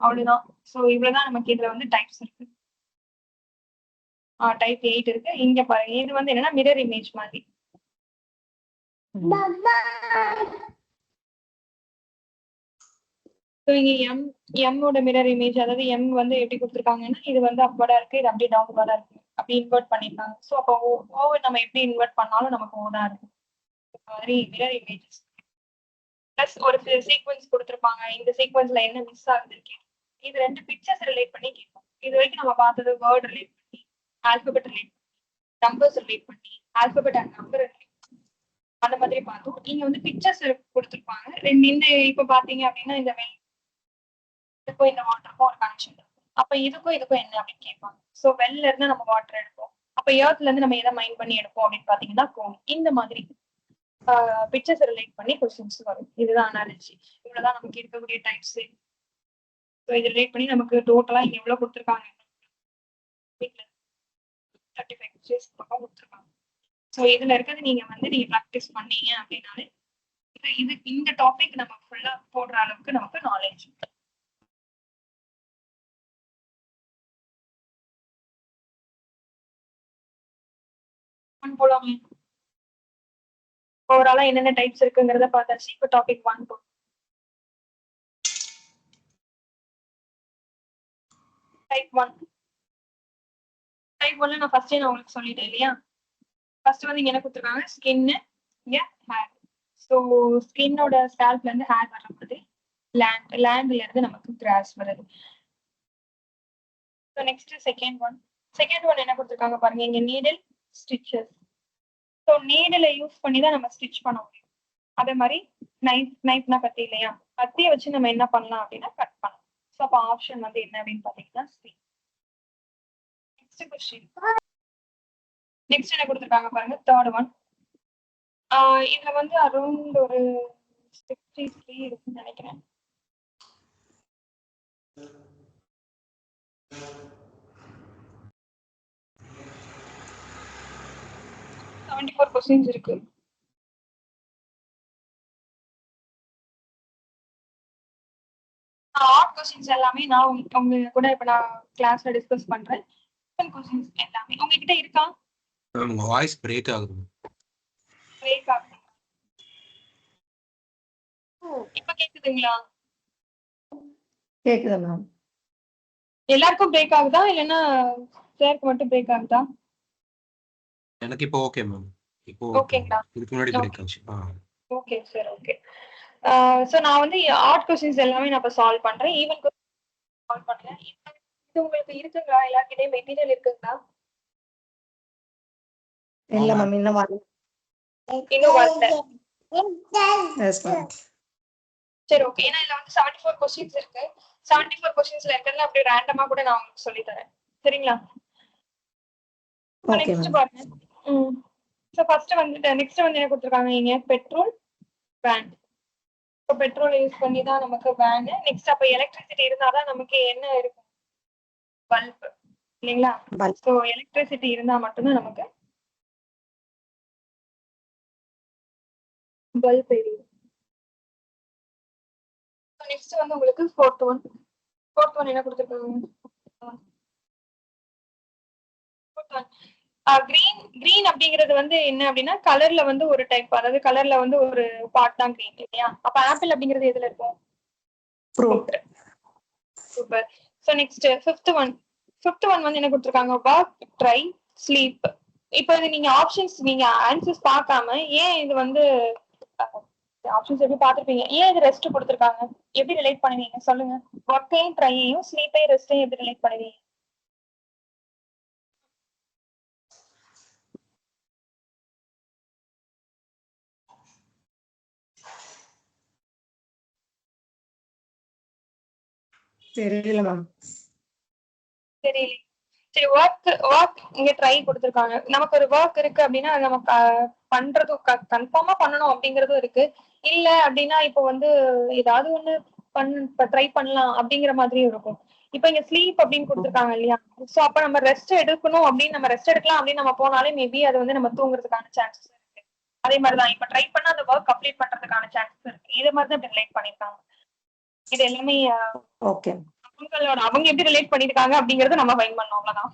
அவ்வளவுதான். ஸோ இவ்வளவுதான் நமக்கு இதுல வந்து டைப்ஸ் இருக்கு. டைப் 8 இருக்கு. இங்க பாருங்க. இது வந்து என்னன்னா மிரர் இமேஜ் மாதிரி. எம்மோட மிரர் இமேஜ், அதாவது எம் வந்து எப்படி கொடுத்துருக்காங்கன்னா இது வந்து அப்வர்டா இருக்கு, இது அப்படியே டவுன்வர்டா இருக்கு, அப்படி இன்வெர்ட் பண்ணிருக்காங்க. ஸோ அப்போ ஓவர் நம்ம எப்படி இன்வெர்ட் பண்ணாலும் நமக்கு ஓடா இருக்கும். இந்த மாதிரி மிரர் இமேஜஸ் பிளஸ் ஒரு சீக்வன்ஸ் கொடுத்துருப்பாங்க, இந்த சீக்வன்ஸ்ல என்ன மிஸ் ஆகுதுன்னு கேட்கும். இது 2 பிக்சர்ஸ் ரிலேட் பண்ணி கேட்கும். இது வரைக்கும் நம்ம பார்த்தது வேர்ட் ரிலேட் பண்ணி, ஆல்பபெட் ரிலேட் பண்ணி, நம்பர்ஸ் ரிலேட் பண்ணி, ஆல்பபெட் அண்ட் நம்பர் அந்த மாதிரி பார்த்தோம். இங்க வந்து பிக்சர்ஸ் கொடுத்துருப்பாங்க. இந்த இப்ப பாத்தீங்க அப்படின்னா இந்த இதுக்கும் இந்த வாட்டருக்கும் ஒரு கனெக்ஷன் இருக்கும். அப்ப இதுக்கும் என்ன அப்படின்னு கேட்பாங்க. ஸோ வெல்ல இருந்து நம்ம வாட்டர் எடுப்போம். அப்ப எர்த்ல இருந்து நம்ம எதை மைண்ட் பண்ணி எடுப்போம் அப்படின்னு பாத்தீங்கன்னா கோன். இந்த மாதிரி பிக்சர்ஸ் ரிலேட் பண்ணி கொஸ்டின்ஸ் வரும். இதுதான் அனாலஜி. இவ்வளவுதான் நமக்கு இருக்கக்கூடிய டைப்ஸ். ஸோ இது ரிலேட் பண்ணி நமக்கு டோட்டலா இங்க எவ்வளவு கொடுத்துருக்காங்க, 35 கொஸ்டின்ஸ் பக்கம் கொடுத்துருக்காங்க. ஸோ இதுல இருக்கிறது நீங்க ப்ராக்டிஸ் பண்ணீங்க அப்படின்னாலே இது இந்த டாபிக் நம்ம ஃபுல்லா போடுற அளவுக்கு நமக்கு நாலேஜ். போலாமே. ஓவராலா என்னென்ன டைப்ஸ் இருக்குங்கிறத பார்த்தாச்சு. இப்போ டாபிக் 1 போகும். டைப் 1ல நான் ஃபர்ஸ்டே உங்களுக்கு சொல்லிட்டேன் இல்லையா. ஃபர்ஸ்ட் இங்க என்ன கொடுத்துருக்காங்க, ஸ்கின், இங்க ஹேர். ஸோ ஸ்கின்னோட ஸ்கேல்ப்ல இருந்து ஹேர் வரப்படுது, லேண்ட்ல இருந்து நமக்கு கிராஸ் வருது. ஸோ நெக்ஸ்ட் செகண்ட் ஒன் என்ன கொடுத்துருக்காங்க பாருங்க, இங்க நீடில், ஸ்டிச்சஸ். ஸோ நீடிலை யூஸ் பண்ணி தான் நம்ம ஸ்டிச் பண்ண முடியும். அதே மாதிரி நைஃப்னா கத்தி இல்லையா, கத்தியை வச்சு நம்ம என்ன பண்ணலாம் அப்படின்னா கட் பண்ணலாம். ஸோ அப்போ ஆப்ஷன் என்ன அப்படின்னு பாத்தீங்கன்னா சி. Next question. நெக்ஸ்ட் என்ன கொடுத்துருக்காங்க பாருங்க, தேர்ட் ஒன். இதுல அரௌண்ட் ஒரு 63 இருக்குன்னு நினைக்கிறேன். 74 கொஸ்டின்ஸ் இருக்கு. ஆர்ட் கொஸ்டின்ஸ் எல்லாமே நான் உங்க கூட இப்ப நான் கிளாஸ்ல டிஸ்கஸ் பண்றேன். கொஸ்டின்ஸ் எல்லாமே உங்ககிட்ட இருக்கா? உங்க வாய்ஸ் பிரேக் ஆகுது. பிரேக் ஆகுது. இப்ப கேக்குதுங்களா? கேக்குதா மேம்? எல்லாருக்கும் பிரேக் ஆகுதா இல்லைன்னா சாருக்கு மட்டும் பிரேக் ஆகுதா? எனக்கு இப்போ ஓகே மேம். இப்போ ஓகேங்களா? இதுக்கு முன்னாடி பிரேக் ஆச்சு. Okay sir, okay. சோ நான் ஆர்ட் क्वेश्चंस எல்லாமே நான் இப்ப சால்வ் பண்றேன். ஈவன் சால்வ் பண்றேன். இது உங்களுக்கு இருக்குங்களா? எல்லார்கிட்டயும் மெட்டீரியல் இருக்குங்களா? இல்ல மேம், இன்னும் வரல. இன்னும் வரல. Yes ma'am. சரி, ஓகே. ஏன்னா இதுல 74 क्वेश्चंस இருக்கு. 74 क्वेश्चंsல இருக்கிறது அப்படியே ரேண்டமா கூட நான் உங்களுக்கு சொல்லி தரேன். சரிங்களா? Okay next ma'am. பாருங்க. சோ ஃபர்ஸ்ட் நெக்ஸ்ட் என்ன கொடுத்திருக்காங்க இங்க, பெட்ரோல் வேன். இப்போ பெட்ரோல் யூஸ் பண்ணி தான் நமக்கு வேன். நெக்ஸ்ட் அப்ப எலக்ட்ரிசிட்டி இருந்தாதான் நமக்கு என்ன இருக்கும், பல்ப் இல்லைங்களா? ஸோ எலக்ட்ரிசிட்டி இருந்தா மட்டும்தான் நமக்கு பல்ப் எரியும். நெக்ஸ்ட் உங்களுக்கு ஃபோர்த் ஒன் என்ன கொடுத்துருக்காங்க, கிரீன் அப்படிங்கிறது என்ன அப்படின்னா கலர்ல ஒரு டைப், அதாவது கலர்ல ஒரு பார்ட் தான் கிரீன் இல்லையா. அப்ப ஆப்பிள் அப்படிங்கிறது எதுல இருக்கும், fruit. Super. So next fifth one என்ன கொடுத்துருக்காங்க, ஒர்க், ட்ரை, ஸ்லீப். இப்போ இது நீங்க ஆப்ஷன்ஸ் நீங்க ஆன்சர்ஸ் பார்க்காம ஏன் இது ஆப்ஷன்ஸ் எப்படி பார்த்துருப்பீங்க, ஏன் இது ரெஸ்ட் கொடுத்துருக்காங்க, எப்படி ரிலேட் பண்ணுவீங்க சொல்லுங்க. ஒர்க்கையும் ட்ரையையும் ஸ்லீப்பையும் ரெஸ்டையும் எப்படி ரிலேட் பண்ணுவீங்க? தெரியல மேம். தெரியல. சரி, ஒர்க் இங்க ட்ரை கொடுத்துருக்காங்க. நமக்கு ஒரு ஒர்க் இருக்கு அப்படின்னா அது நம்ம பண்றதும் கன்ஃபார்மா பண்ணணும் அப்படிங்கறதும் இருக்கு. இல்ல அப்படின்னா இப்போ ஏதாவது ஒண்ணு ட்ரை பண்ணலாம் அப்படிங்கிற மாதிரியும் இருக்கும். இப்ப இங்க ஸ்லீப் அப்படின்னு கொடுத்துருக்காங்க இல்லையா. சோ அப்ப நம்ம ரெஸ்ட் எடுக்கணும் அப்படின்னு நம்ம ரெஸ்ட் எடுக்கலாம் அப்படின்னு நம்ம போனாலே மேபி அது நம்ம தூங்குறதுக்கான சான்சஸ் இருக்கு. அதே மாதிரிதான் இப்ப ட்ரை பண்ணா அந்த ஒர்க் கம்ப்ளீட் பண்றதுக்கான சான்சஸ் இருக்கு. இது மாதிரிதான் ரிலேட் பண்ணிருக்காங்க. இது எல்லாமே ஓகே. அவங்க எப்படி ரிலேட் பண்ணிருக்காங்க அப்படிங்கறத நம்ம ஃபைண்ட் பண்ணோம், அவ்வளவுதான்.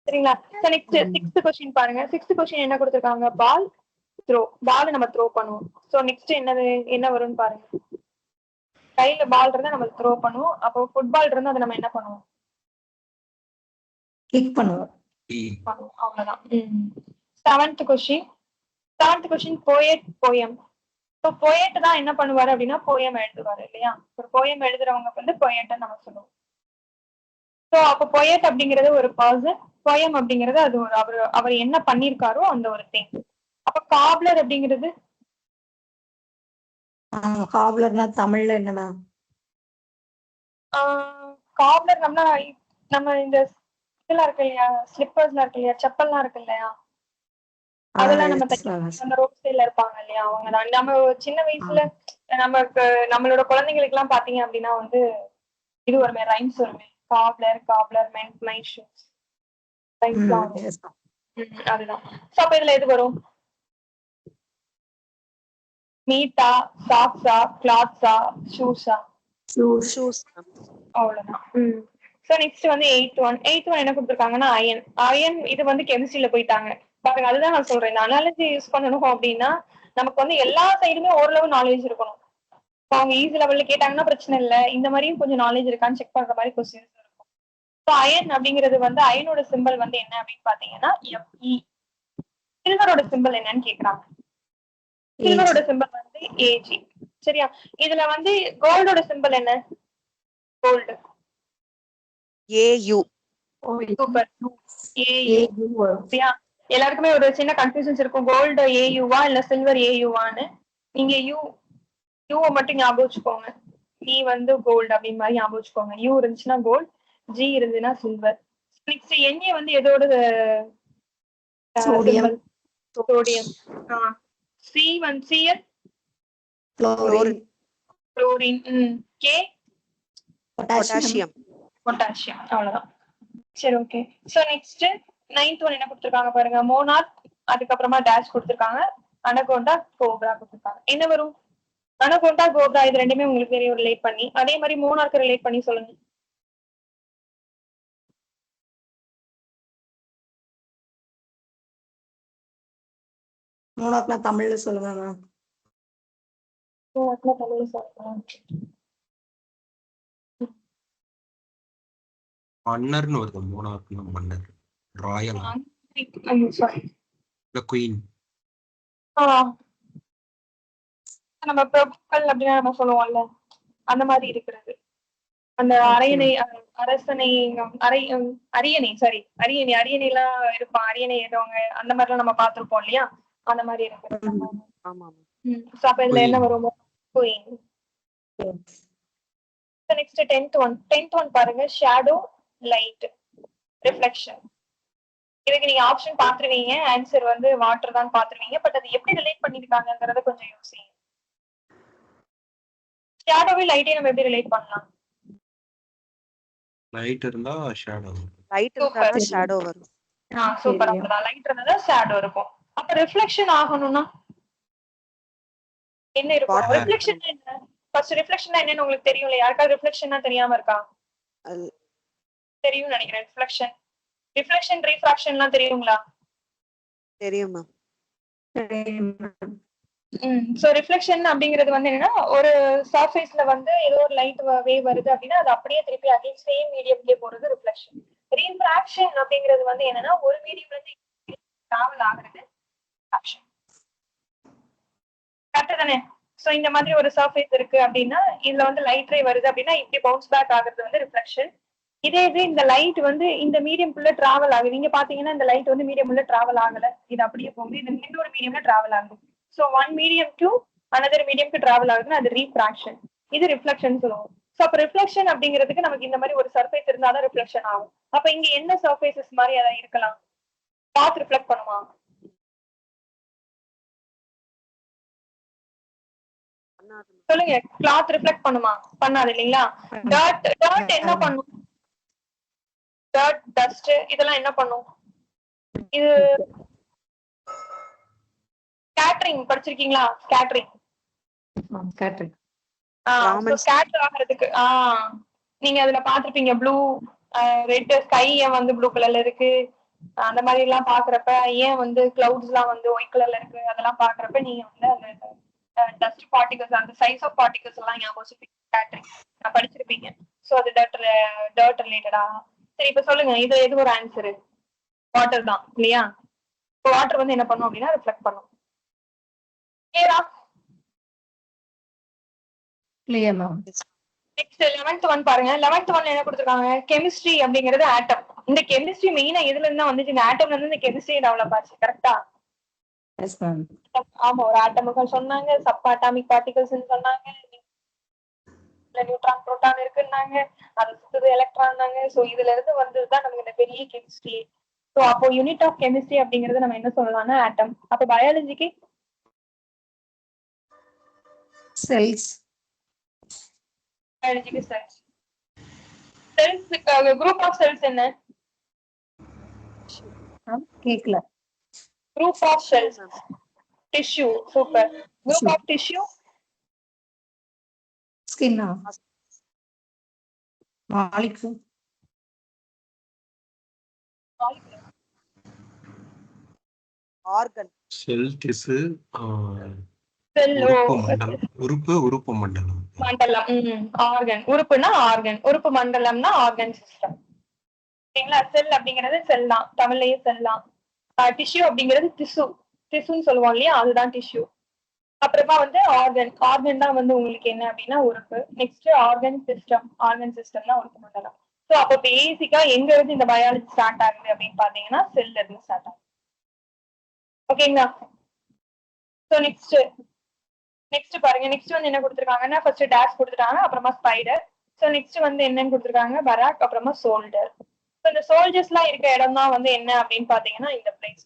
சரிங்களா? நெக்ஸ்ட் 6th கொஸ்டின் பாருங்க. 6th கொஸ்டின் என்ன கொடுத்திருக்காங்க, பால் த்ரோ. பால் நம்ம த்ரோ பண்ணுவோம். சோ நெக்ஸ்ட் என்ன வரும்னு பாருங்க. கையில பால் இருந்தா நம்ம த்ரோ பண்ணுவோம். அப்போ ஃபுட்பால் இருந்தா அதை நம்ம என்ன பண்ணுவோம், கிக் பண்ணுவோம். அவ்வளவுதான். 7th question poet, poem. So poet தான் என்ன பண்ணுவாரு அப்படின்னா போயம் எழுதுவாரு இல்லையா? ஒரு போயம் எழுதுறவங்க வந்து போயட்னு நம்ம சொல்லுவோம். ஸோ அப்போ போயட் அப்படிங்கிறது ஒரு பர்சன், போயம் அப்படிங்கிறது அது ஒரு அவர் என்ன பண்ணியிருக்காரோ அந்த ஒரு திங். அப்ப காப்லர் அப்படிங்கிறது காப்லர்னா தமிழ்ல என்ன மேம்? காப்லர் நம்ம இந்த இதெல்லாம் இருக்கு இல்லையா, ஸ்லிப்பர்ஸ்லாம் இருக்கு இல்லையா, செப்பல்லாம் இருக்கு இல்லையா, அதெல்லாம் நம்ம அந்த ரோட் சைட்ல இருப்பாங்க இல்லையா, அவங்க தான். நம்ம சின்ன வயசுல நம்மளோட குழந்தைங்களுக்கு எல்லாம் பாத்தீங்க அப்படின்னா வந்து இது வருமே, ரைம்ஸ் வருமே, காப்லர் காப்லர் மென்ட் மை ஷூஸ், ரைம்ஸ்லாம் வரும். அதுதான். சோ அப்ப இதுல எது வரும்? மீட்டா, சாக்ஸா, கிளாத்ஸா, ஷூஸா? ஷூஸ். அவ்வளவுதான். சோ நெக்ஸ்ட் வந்து எயித் ஒன் என்ன கொடுத்துருக்காங்கன்னா அயன். அயன் இது வந்து கெமிஸ்ட்ரியில போயிட்டாங்க பாருங்க. அதுதான் நான் சொல்றேன், இந்த அனாலஜி யூஸ் பண்ணணும் அப்படின்னா நமக்கு வந்து எல்லா சைடுமே ஓரளவு நாலேஜ் இருக்கணும். அவங்க ஈஸி லெவல்ல கேட்டாங்கன்னா பிரச்சனை இல்லை, இந்த மாதிரியும் கொஞ்சம் நாலேஜ் இருக்கான்னு செக் பண்ற மாதிரி கொஸ்டின்ஸ் இருக்கும். ஸோ அயன் அப்படிங்கிறது வந்து அயனோட சிம்பிள் வந்து என்ன அப்படின்னு பாத்தீங்கன்னா Fe. சில்வரோட சிம்பிள் என்னன்னு கேக்குறாங்க. சில்வரோட சிம்பிள் வந்து Ag. சரியா? இதுல வந்து கோல்டோட சிம்பிள் என்ன? Gold AU. சூப்பர். எல்லாருக்குமே ஒரு சின்ன கன்ஃபியூஷன்ஸ் இருக்கும், கோல்டு AUவா இல்ல சில்வர் AUவான்னு. நீங்க யூவை மட்டும் ஞாபகம் வச்சுக்கோங்க. நீ வந்து கோல்டு அப்படின்னு மாதிரி ஞாபகம் வச்சுக்கோங்க. யூ இருந்துச்சுன்னா கோல்டு, ஜி இருந்துச்சுன்னா சில்வர். நெக்ஸ்ட் எண்ணெய் வந்து எதோட சோடியம். சோடியம். சி வந்து Cl chlorine. K potassium. Potassium. அவ்வளவுதான். சரி, okay. So next 9th one என்ன கொடுத்திருக்காங்க பாருங்க, மோனார்க், அதுக்கப்புறமா டேஷ் கொடுத்திருக்காங்க, அனகோண்டா, கோப்ரா கொடுத்திருக்காங்க. என்ன வரும்? அனகோண்டா, கோப்ரா இது ரெண்டுமே உங்களுக்கு தெரியும் ரிலேட் பண்ணி. அதே மாதிரி மோனார்க் ரிலேட் பண்ணி சொல்லுங்க. மோனார்க்னா தமிழ்ல சொல்லுங்க மேம். மோனார்க்னா தமிழ்ல சொல்லுங்க. மன்னர்னு வருது. மோனார்க்னா மன்னர், ராயல், குயின். நம்ம பிரபுக்கள் அப்படின்னு நம்ம சொல்லுவோம்ல, அந்த மாதிரி இருக்கிறது. அந்த அரியணை அரியணை எல்லாம் இருப்பான், அரியணை ஏறவங்க அந்த மாதிரி எல்லாம் நம்ம பார்த்திருப்போம் இல்லையா, அந்த மாதிரி இருக்கிறது. அப்ப இதுல என்ன வரும்? குயின். நெக்ஸ்ட் 10th ஒன் பாருங்க, ஷேடோ, லைட், ரிஃப்ளெக்ஷன். இதுக்கு நீங்க ஆப்ஷன் பாத்துருவீங்க, ஆன்சர் வந்து வாட்டர் தான் பாத்துருவீங்க. பட் அது எப்படி ரிலேட் பண்ணிருக்காங்கங்கறத கொஞ்சம் யோசிங்க. ஷேடோவை லைட்டை நம்ம எப்படி ரிலேட் பண்ணலாம்? லைட் இருந்தா ஷேடோ. லைட் இருந்தா ஷேடோ வரும். சூப்பர். அப்படிதான், லைட் இருந்தா ஷேடோ இருக்கும். அப்ப ரிஃப்ளெக்ஷன் ஆகணும்னா என்ன இருக்கும்? ரிஃப்ளெக்ஷன் என்ன? ஃபர்ஸ்ட் ரிஃப்ளெக்ஷன் என்னன்னு உங்களுக்கு தெரியும் இல்லையா? யாருக்காவது ரிஃப்ளெக்ஷன்னா தெரியாம இருக்கா? தெரியும் நினைக்கிறேன். ரிஃப்ளெக்ஷன் ரீஃப்ராக்ஷன்லாம் தெரியுங்களா? தெரியும் மேம். சோ ரிஃப்ளெக்ஷன் அப்படிங்கிறது வந்து என்னன்னா, ஒரு சர்ஃபேஸ்ல வந்து ஏதோ ஒரு லைட் வேவ் வருது அப்படின்னா அது அப்படியே திருப்பி அகைன் சேம் மீடியம்லயே போறது ரிஃப்ளெக்ஷன். ரீஃப்ராக்ஷன் அப்படிங்கிறது வந்து என்னன்னா, ஒரு மீடியம்ல இருந்து டிராவல் ஆகுறது ரிஃப்ராக்ஷன். கரெக்ட் தானே? சோ இந்த மாதிரி ஒரு சர்ஃபேஸ் இருக்கு அப்படின்னா இதுல வந்து லைட் ரே வருது அப்படின்னா இப்படி பவுன்ஸ் பேக் ஆகுறது வந்து ரிஃப்ளெக்ஷன். இதே இது இந்த லைட் வந்து இந்த மீடியம்குள்ள டிராவல் ஆகுது. நீங்க பாத்தீங்கன்னா இந்த லைட் வந்து மீடியம் உள்ள டிராவல் ஆகல, இது அப்படியே போகுது. இது இன்னொரு மீடியம்ல டிராவல் ஆகுது. So one medium to another மீடியம்க்கு டிராவல் ஆகுதுன்னா அது ரீஃப்ராக்ஷன். இது ரிஃப்ளெக்ஷன் சொல்லுவோம். சோ அப்ப ரிஃப்ளெக்ஷன் அப்படிங்கிறதுக்கு நமக்கு இந்த மாதிரி ஒரு சர்ஃபேஸ் இருந்தாதான் ரிஃப்ளெக்ஷன் ஆகும். அப்ப இங்க என்ன சர்ஃபேசஸ் மாதிரி அதான் இருக்கலாம்? கிளாத் ரிஃப்ளெக்ட் பண்ணுமா? சொல்லுங்க. கிளாத் ரிஃப்ளெக்ட் பண்ணுமா? பண்ணாது இல்லைங்களா? டர்ட் என்ன பண்ணும்? டர்ட், டஸ்ட் இதெல்லாம் என்ன பண்ணும்? இது ஸ்கேட்டரிங் படிச்சிருக்கீங்களா? ஸ்கேட்டரிங் ஸ்கேட்டர் ஆகிறதுக்கு நீங்க அதுல பாத்திருப்பீங்க. ப்ளூ, ரெட், ஸ்கை ஏன் வந்து ப்ளூ கலர்ல இருக்கு, அந்த மாதிரி எல்லாம் பாக்குறப்ப ஏன் வந்து கிளவுட்ஸ் எல்லாம் வந்து ஒயிட் கலர்ல இருக்கு, அதெல்லாம் பாக்குறப்ப நீங்க வந்து அந்த டஸ்ட் பார்ட்டிகல்ஸ், அந்த சைஸ் ஆஃப் பார்ட்டிகல்ஸ் எல்லாம் ஞாபகம் வச்சிருப்பீங்க. ஸ்கேட்டரிங் படிச்சிருப்பீங்க. சோ அது டர்ட் ரிலேட்டடா. சரி, இப்ப சொல்லுங்க, இது எது ஒரு ஆன்சரு? வாட்டர் தான் இல்லையா? வாட்டர் வந்து என்ன பண்ணும் அப்படின்னா ரிஃப்ளெக்ட் பண்ணும். கிளியரா? Clear ma'am. Next 11th one பாருங்க. 11th ஒன் என்ன கொடுத்துருக்காங்க? கெமிஸ்ட்ரி அப்படிங்கிறது ஆட்டம். இந்த கெமிஸ்ட்ரி மெயினா எதுல இருந்து வந்துச்சு? இந்த ஆட்டம்ல இருந்து இந்த கெமிஸ்ட்ரி டெவலப் ஆச்சு. கரெக்டா? Yes ma'am. ஆமா, ஒரு ஆட்டமுகள் சொன்னாங்க, சப் அட்டாமிக் பார்ட்டிகல்ஸ் சொன்னாங்க, நியூட்ரான் புரோட்டான் இருக்குன்னாங்க, அது சுத்துது எலக்ட்ரான்னாங்க. சோ இதுல இருந்து வந்ததுதான் நமக்கு இந்த பெரிய கெமிஸ்ட்ரி. சோ அப்போ யூனிட் ஆஃப் கெமிஸ்ட்ரி அப்படிங்கறது நம்ம என்ன சொல்லலாம்னா ஆட்டம். அப்போ பயாலஜிக்கு செல்ஸ். பயாலஜிக்கு cells. Cells group of cells என்ன? கேக்கல. Group of cells tissue. Super. Group of tissue ஸ்கின்னா. Molecule. Organ. Cell tissue cell. உறுப்பு மண்டலம். உறுப்பு மண்டலம். மண்டலம். ஆர்கன். உறுப்புனா ஆர்கன். உறுப்பு மண்டலம்னா ஆர்கன் சிஸ்டம். சரிங்களா? செல் அப்படிங்கிறது செல் தான், தமிழ்லயே செல் தான். டிஷ்யூ அப்படிங்கிறது திசு. திசுன்னு சொல்லுவோம் இல்லையா, அதுதான் டிஷ்யூ. அப்புறமா வந்து ஆர்கன். ஆர்கன் தான் வந்து உங்களுக்கு என்ன அப்படின்னா உறுப்பு. Next organ system. Organ system தான் உறுப்பு மண்டலம். ஸோ அப்போ பேசிக்கா எங்க இருந்து இந்த பயாலஜி ஸ்டார்ட் ஆகுது அப்படின்னு பாத்தீங்கன்னா செல்ல இருந்து ஸ்டார்ட் ஆகுது. ஓகேங்களா? ஸோ நெக்ஸ்ட் பாருங்க. நெக்ஸ்ட் வந்து என்ன கொடுத்துருக்காங்கன்னா ஃபர்ஸ்ட் டேஷ் கொடுத்துட்டாங்க, அப்புறமா ஸ்பைடர். ஸோ நெக்ஸ்ட் வந்து என்னன்னு கொடுத்துருக்காங்க? பராக், அப்புறமா சோல்டர். ஸோ இந்த சோல்ஜர்ஸ் எல்லாம் இருக்க இடம் தான் வந்து என்ன அப்படின்னு பாத்தீங்கன்னா இந்த பிளேஸ்.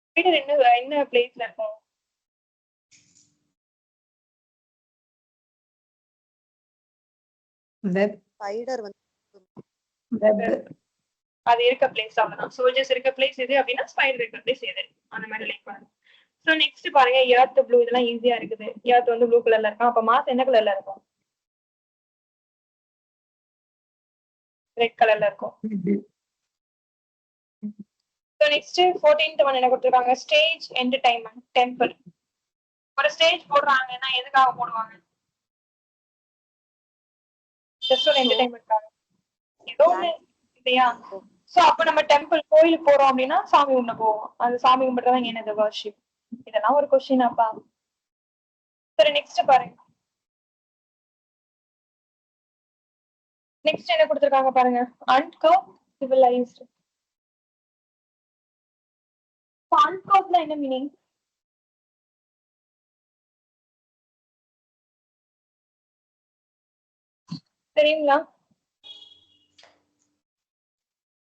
ஸ்பைடர் என்ன பிளேஸ்ல இருக்கும்? வெப். ஸ்பைடர் வந்து வெப். அது இருக்க பிளேஸ் அவ்வளவுதான். சோல்ஜர்ஸ் இருக்க பிளேஸ் எது அப்படின்னா ஸ்பைடர் இருக்க பிளேஸ் எது, அந்த மாதிரி லைக் பண்ணுங்க. ஸோ நெக்ஸ்ட் பாருங்க, எர்த் ப்ளூ. இதெல்லாம் ஈஸியா இருக்குது. எர்த் வந்து ப்ளூ கலர்ல இருக்கும். அப்ப மாஸ் என்ன கலர்ல இருக்கும்? ரெட் கலர்ல இருக்கும். ஸோ நெக்ஸ்ட் 14th ஒன் என்ன கொடுத்துருக்காங்க? Stage entertainment temple. ஒரு ஸ்டேஜ் போடுறாங்கன்னா எதுக்காக போடுவாங்க? ஜஸ்ட் ஒரு என்டர்டைன்மெண்ட்காக. ஏதோ ஒண்ணு இல்லையா? சோ அப்ப நம்ம டெம்பிள் கோயிலுக்கு போறோம் அப்படின்னா சாமி கும்பிட போவோம். அது சாமி கும்பிடுறதான் என்னது? வர்ஷிப். இதெல்லாம் ஒரு கொஸ்டின் அப்பா. சரி நெக்ஸ்ட் பாருங்க. நெக்ஸ்ட் என்ன கொடுத்துருக்காங்க பாருங்க? அன்கர்வ் சிவிலைஸ்ட். அன்கர்வ்னா என்ன மீனிங்? சரிங்களா?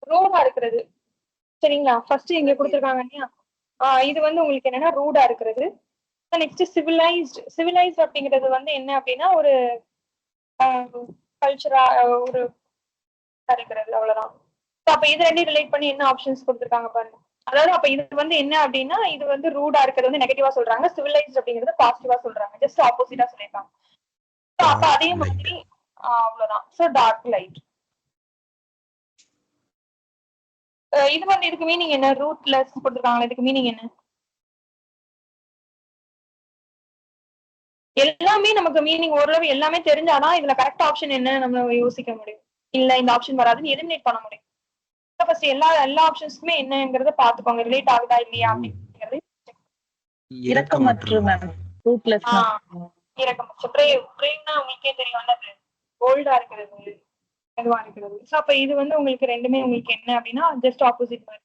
ரூடா இருக்கிறது. சரிங்களா? ஃபர்ஸ்ட் இங்க கொடுத்துருக்காங்க இல்லையா, இது வந்து உங்களுக்கு என்னன்னா ரூடா இருக்கிறது. Next civilised. சிவிலைஸ்ட் அப்படிங்கிறது வந்து என்ன அப்படின்னா ஒரு கல்ச்சரா ஒரு இருக்கிறது, அவ்வளவுதான். அப்ப இது ரெண்டையும் ரிலேட் பண்ணி என்ன ஆப்ஷன்ஸ் கொடுத்துருக்காங்க பாருங்க. அதாவது அப்ப இது வந்து என்ன அப்படின்னா இது வந்து ரூடா இருக்கிறது வந்து நெகட்டிவா சொல்றாங்க, சிவிலைஸ்ட் அப்படிங்கிறது பாசிட்டிவா சொல்றாங்க. ஜஸ்ட் ஆப்போசிட்டா சொல்லியிருக்காங்க. அப்ப அதே மாதிரி அவ்வளவுதான். So dark light. இது வந்து இதுக்கு மீனிங் என்ன? ரூட்லெஸ் கொடுத்துருக்காங்க. இதுக்கு மீனிங் என்ன? எல்லாமே நமக்கு மீனிங் ஓரளவு எல்லாமே தெரிஞ்சாதான் இதுல கரெக்ட் ஆப்ஷன் என்ன நம்ம யோசிக்க முடியும். இல்ல இந்த ஆப்ஷன் வராதுன்னு எலிமினேட் பண்ண முடியும். ஃபர்ஸ்ட் எல்லா ஆப்ஷன்ஸ்க்குமே என்னங்கறத பாத்துக்கோங்க, ரிலேட் ஆகுதா இல்லையா அப்படிங்கிறது. இரக்கமற்று மேம். ரூட்லெஸ். இரக்கமற்ற. பிரேவ்னா உங்களுக்கே தெரியும் என்னது? கோல்டா இருக்கிறது, எதுவா இருக்கிறது. சோ அப்ப இது வந்து உங்களுக்கு ரெண்டுமே உங்களுக்கு என்ன அப்படின்னா ஜஸ்ட் ஆப்போசிட் மாதிரி.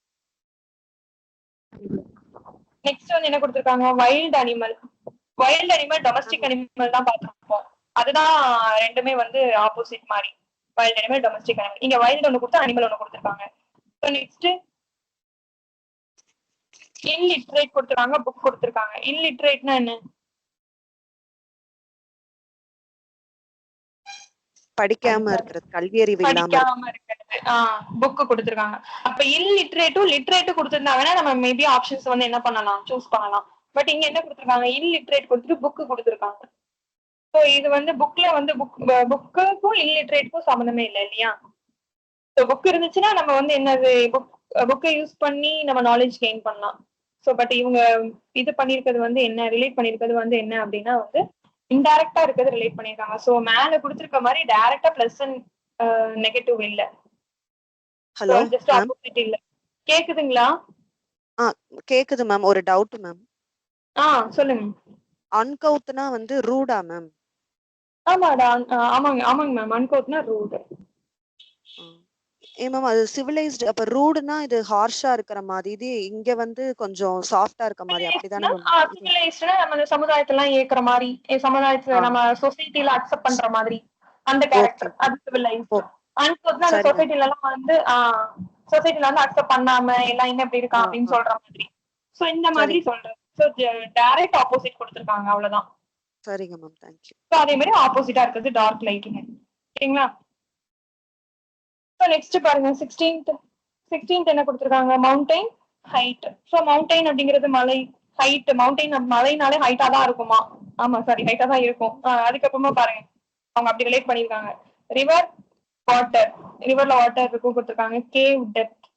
நெக்ஸ்ட் வந்து என்ன கொடுத்துருக்காங்க? Wild animal. Wild animal domestic animal தான் பார்த்துருப்போம். அதுதான் ரெண்டுமே வந்து ஆப்போசிட் மாதிரி. Wild animal, domestic animal. இங்க வைல்ட் ஒண்ணு கொடுத்தா அனிமல் ஒண்ணு கொடுத்துருக்காங்க. நெக்ஸ்ட் இல்லிட்ரேட் கொடுத்துருக்காங்க, புக் கொடுத்துருக்காங்க. இல்லிட்ரேட்னா என்ன? படிக்காம இருக்கிறது, கல்வி அறிவு படிக்காம இருக்கிறது. புக் கொடுத்துருக்காங்க. அப்ப இல்லிட்ரேட்டும் லிட்ரேட்டும் கொடுத்துருந்தாங்கன்னா நம்ம மேபி ஆப்ஷன்ஸ் வந்து என்ன பண்ணலாம், சூஸ் பண்ணலாம். பட் இங்க என்ன கொடுத்துருக்காங்க? இல்லிட்ரேட் கொடுத்துட்டு புக் கொடுத்துருக்காங்க. ஸோ இது வந்து புக்ல வந்து புக்குக்கும் இல்லிட்ரேட்க்கும் சம்மந்தமே இல்லை இல்லையா? ஸோ புக் இருந்துச்சுன்னா நம்ம வந்து என்னது புக்கை யூஸ் பண்ணி நம்ம நாலேஜ் கெயின் பண்ணலாம். ஸோ பட் இவங்க இது பண்ணிருக்கிறது வந்து என்ன, ரிலேட் பண்ணிருக்கிறது வந்து என்ன அப்படின்னா வந்து இன்டைரக்டா இருக்கிறது ரிலேட் பண்ணிருக்காங்க. ஸோ மேல கொடுத்துருக்க மாதிரி டைரக்டா பிளஸ் அண்ட் நெகட்டிவ் இல்ல. ஹலோ ஜஸ்ட் ஆப்போசிட் இல்ல. கேக்குதுங்களா? கேக்குது மேம். ஒரு டவுட் மேம். சொல்லுங்க. அன்கவுத்னா வந்து ரூடா மேம்? ஆமாடா ஆமாங்க ஆமாங்க மேம். அன்கோட்னா ரூட். மேம் அது சிவிலைஸ்டு அப்ப ரூடுனா இது ஹார்ஷா இருக்கிற மாதிரி, இது இங்க வந்து கொஞ்சம் சாஃப்டா இருக்க மாதிரி அப்படிதானே மேம்? சிவிலைஸ்ட்னா நம்ம இந்த சமுதாயத்தெல்லாம் ஏக்குற மாதிரி, சமுதாயத்துல நம்ம சொசைட்டில அக்செப்ட் பண்ற மாதிரி அந்த கேரக்டர் அது சிவிலைஸ்ட். அன்கோட்னா அந்த சொசைட்டில எல்லாம் வந்து சொசைட்டில வந்து அக்செப்ட் பண்ணாம எல்லாம் என்ன இப்படி இருக்கான் அப்படின்னு சொல்ற மாதிரி. சோ இந்த மாதிரி சொல்றேன். சோ டைரக்ட் ஆப்போசிட் கொடுத்திருக்காங்க அவ்வளவுதான். சரிங்க மேம், தேங்க்யூ. சோ அதே மாதிரி ஆப்போசிட்டா இருக்குது டார்க் லைட்டிங். சரிங்களா? நெக்ஸ்ட் பாருங்க 16th என்ன கொடுத்திருக்காங்க? Mountain height. சோ மவுண்டைன் அப்படிங்கிறது மலை. ஹைட் மவுண்டைன் மலைனாலே ஹைட்டா தான் இருக்குமா? ஆமா சாரி ஹைட்டா தான் இருக்கும். அதுக்கப்புறமா பாருங்க அவங்க அப்படி ரிலேட் பண்ணிருக்காங்க. ரிவர் வாட்டர், ரிவர்ல வாட்டர் இருக்கும் கொடுத்திருக்காங்க. Cave depth.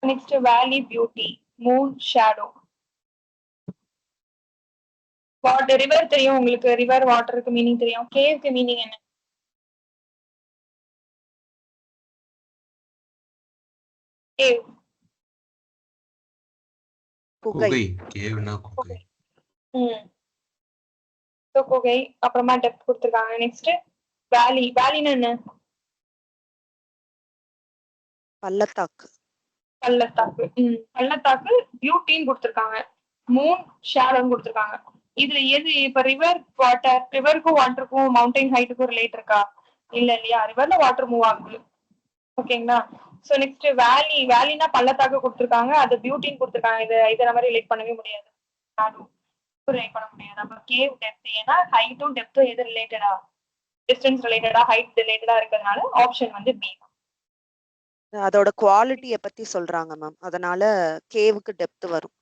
Next valley beauty, moon shadow. Water river தெரியும் உங்களுக்கு, ரிவர் வாட்டருக்கு மீனிங் தெரியும். கேவ்க்கு மீனிங் என்ன? கேவ் குகை. கேவ்னா குகை. குகை. அப்புறமா டெப்த் கொடுத்திருக்காங்க. நெக்ஸ்ட் வேலி. வேலினா என்ன? பள்ளத்தாக்கு. பள்ளத்தாக்கு. பள்ளத்தாக்கு பியூட்டின்னு கொடுத்திருக்காங்க. மூன் ஷேடோன்னு கொடுத்திருக்காங்க. இதுல எது இப்ப ரிவர் வாட்டர், ரிவருக்கும் வாட்டருக்கும் மவுண்டைன் ஹைட்டுக்கும் ரிலேட் இருக்கா? இல்ல இல்லையா? ரிவர்ல வாட்டர் மூவ் ஆகுது. ஓகேங்களா? சோ நெக்ஸ்ட் வேலி. வேலினா பள்ளத்தாக்கு கொடுத்திருக்காங்க, அது பியூட்டின்னு கொடுத்திருக்காங்க. இதை நம்ம ரிலேட் பண்ணவே முடியாது. ரிலேட் பண்ண முடியாது. அப்ப கேவ் டெப்த். ஏன்னா ஹைட்டும் டெப்த்தும் எது ரிலேட்டடா? டிஸ்டன்ஸ் ரிலேட்டடா, ஹைட் ரிலேட்டடா இருக்கிறதுனால ஆப்ஷன் வந்து பி. அதோட குவாலிட்டியை பத்தி சொல்றாங்க மேம், அதனால கேவுக்கு டெப்த் வரும்.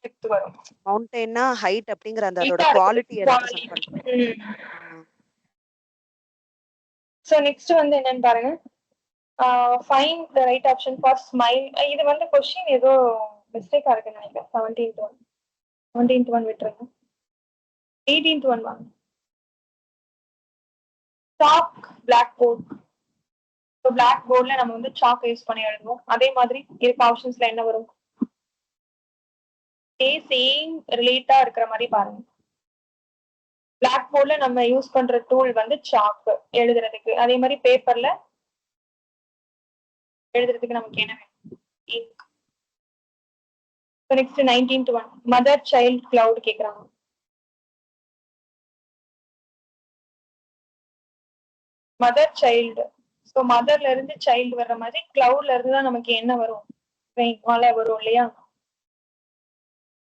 டெப்த் வரும். மவுண்டைன்னா ஹைட் அப்படிங்கிற அந்த அதோட குவாலிட்டி ரெப்ரசன்ட் பண்றாங்க. சோ நெக்ஸ்ட் வந்து என்னன்னு பாருங்க. Find the right option for smile. இது வந்து क्वेश्चन ஏதோ மிஸ்டேக்கா இருக்குன்னு நினைக்கிறேன். 17th one விட்டுருங்க. 18th one வாங்க. Chalk blackboard. ஸோ பிளாக் போர்ட்ல நம்ம வந்து சாக் யூஸ் பண்ணி எழுதுவோம். அதே மாதிரி இருக்க ஆப்ஷன்ஸ்ல என்ன வரும்? சேம் ரிலேட்டா இருக்கிற மாதிரி பாருங்க. பிளாக் போர்ட்ல நம்ம யூஸ் பண்ற டூல் வந்து சாக் எழுதுறதுக்கு. அதே மாதிரி பேப்பர்ல எழுதுறதுக்கு நமக்கு என்ன வேணும்? Ink. Next 19th one mother child cloud கேக்குறாங்க. Mother child. ஸோ மதர்ல இருந்து சைல்டு வர்ற மாதிரி கிளவுட்ல இருந்து தான் நமக்கு என்ன வரும்? மழை வரும் இல்லையா?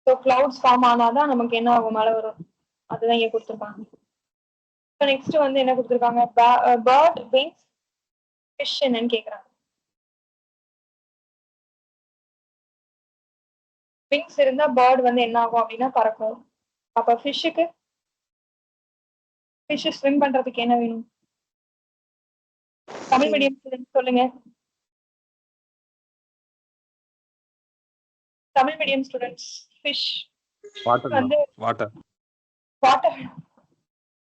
ஸோ கிளவுட்ஸ் ஃபார்ம் ஆனாதான் நமக்கு என்ன ஆகும்? மழை வரும். அதுதான் இங்க கொடுத்துருக்காங்க. நெக்ஸ்ட் வந்து என்ன கொடுத்துருக்காங்க? பேர்ட் விங்ஸ் ஃபிஷ் என்னன்னு கேக்குறாங்க. விங்ஸ் இருந்தா பேர்ட் வந்து என்ன ஆகும் அப்படின்னா பறக்கும். அப்ப ஃபிஷ்ஷுக்கு ஃபிஷ் ஸ்விம் பண்றதுக்கு என்ன வேணும்? தமிழ் மீடியம் ஸ்டூடெண்ட்ஸ் சொல்லுங்க. தமிழ் மீடியம் ஸ்டூடெண்ட்ஸ் ஃபிஷ் வந்து வாட்டர். வாட்டர்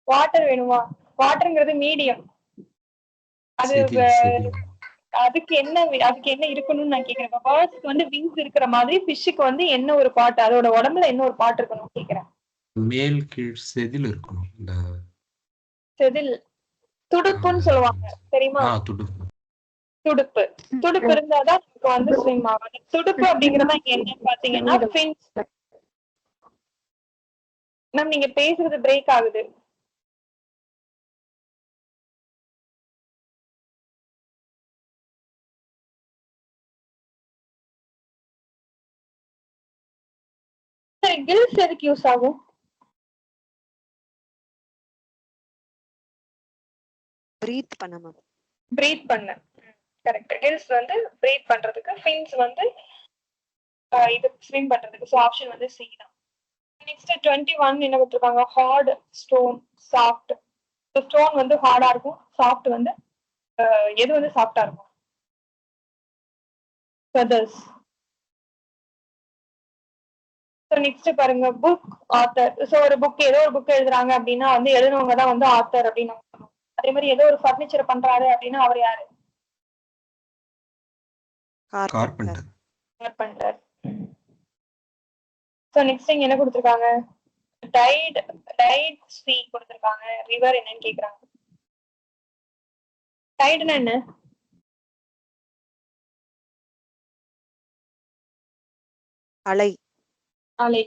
வாட்டர் வேணுமா? வாட்டர்ங்கிறது மீடியம். அது அதுக்கு என்ன இருக்கணும்னு நான் கேக்குறேன். பேர்ட்ஸ்க்கு வந்து விங்ஸ் இருக்கிற மாதிரி ஃபிஷ்ஷுக்கு வந்து என்ன ஒரு பார்ட், அதோட உடம்புல என்ன ஒரு பார்ட் இருக்கணும்னு கேக்குறேன். மேல் கீழ் செதில் இருக்கணும். இந்த செதில் துடுப்புன்னு சொல்லுவாங்க தெரியுமா? துடுப்பு. துடுப்பு இருந்தாதான் நமக்கு வந்து ஸ்விம் ஆகும். துடுப்பு அப்படிங்கறத இங்க என்னன்னு பாத்தீங்கன்னா ஃபின்ஸ். மேம் நீங்க பேசுறது பிரேக் ஆகுது. கில்ஸ் எதுக்கு யூஸ் ஆகும்? பிரீத் பண்ண மேம். பிரீத் பண்ண. கரெக்ட். கில்ஸ் வந்து பிரீத் பண்றதுக்கு, ஃபின்ஸ் வந்து இது ஸ்விம் பண்றதுக்கு. சோ ஆப்ஷன் வந்து சி தான். நெக்ஸ்ட் 21 என்ன கொடுத்திருக்காங்க? Heart, stone, soft. ஸ்டோன் வந்து ஹார்டா இருக்கும், சாஃப்ட் வந்து எது வந்து சாஃப்டா இருக்கும்? ஃபெதர்ஸ். ஸோ நெக்ஸ்ட் பாருங்க புக் ஆத்தர். ஸோ ஒரு புக் ஏதோ ஒரு புக் எழுதுறாங்க அப்படின்னா வந்து எழுதுனவங்க தான் வந்து ஆத்தர் அப்படின்னு. அதே மாதிரி ஏதோ ஒரு ஃபர்னிச்சர் பண்றாரு அப்படின்னா அவர் யாரு? கார்பெண்டர். ஸோ நெக்ஸ்ட் இங்க என்ன கொடுத்துருக்காங்க? டைட் சி கொடுத்துருக்காங்க. ரிவர் என்னன்னு கேக்குறாங்க. டைடுனா என்ன? அலை. அலை.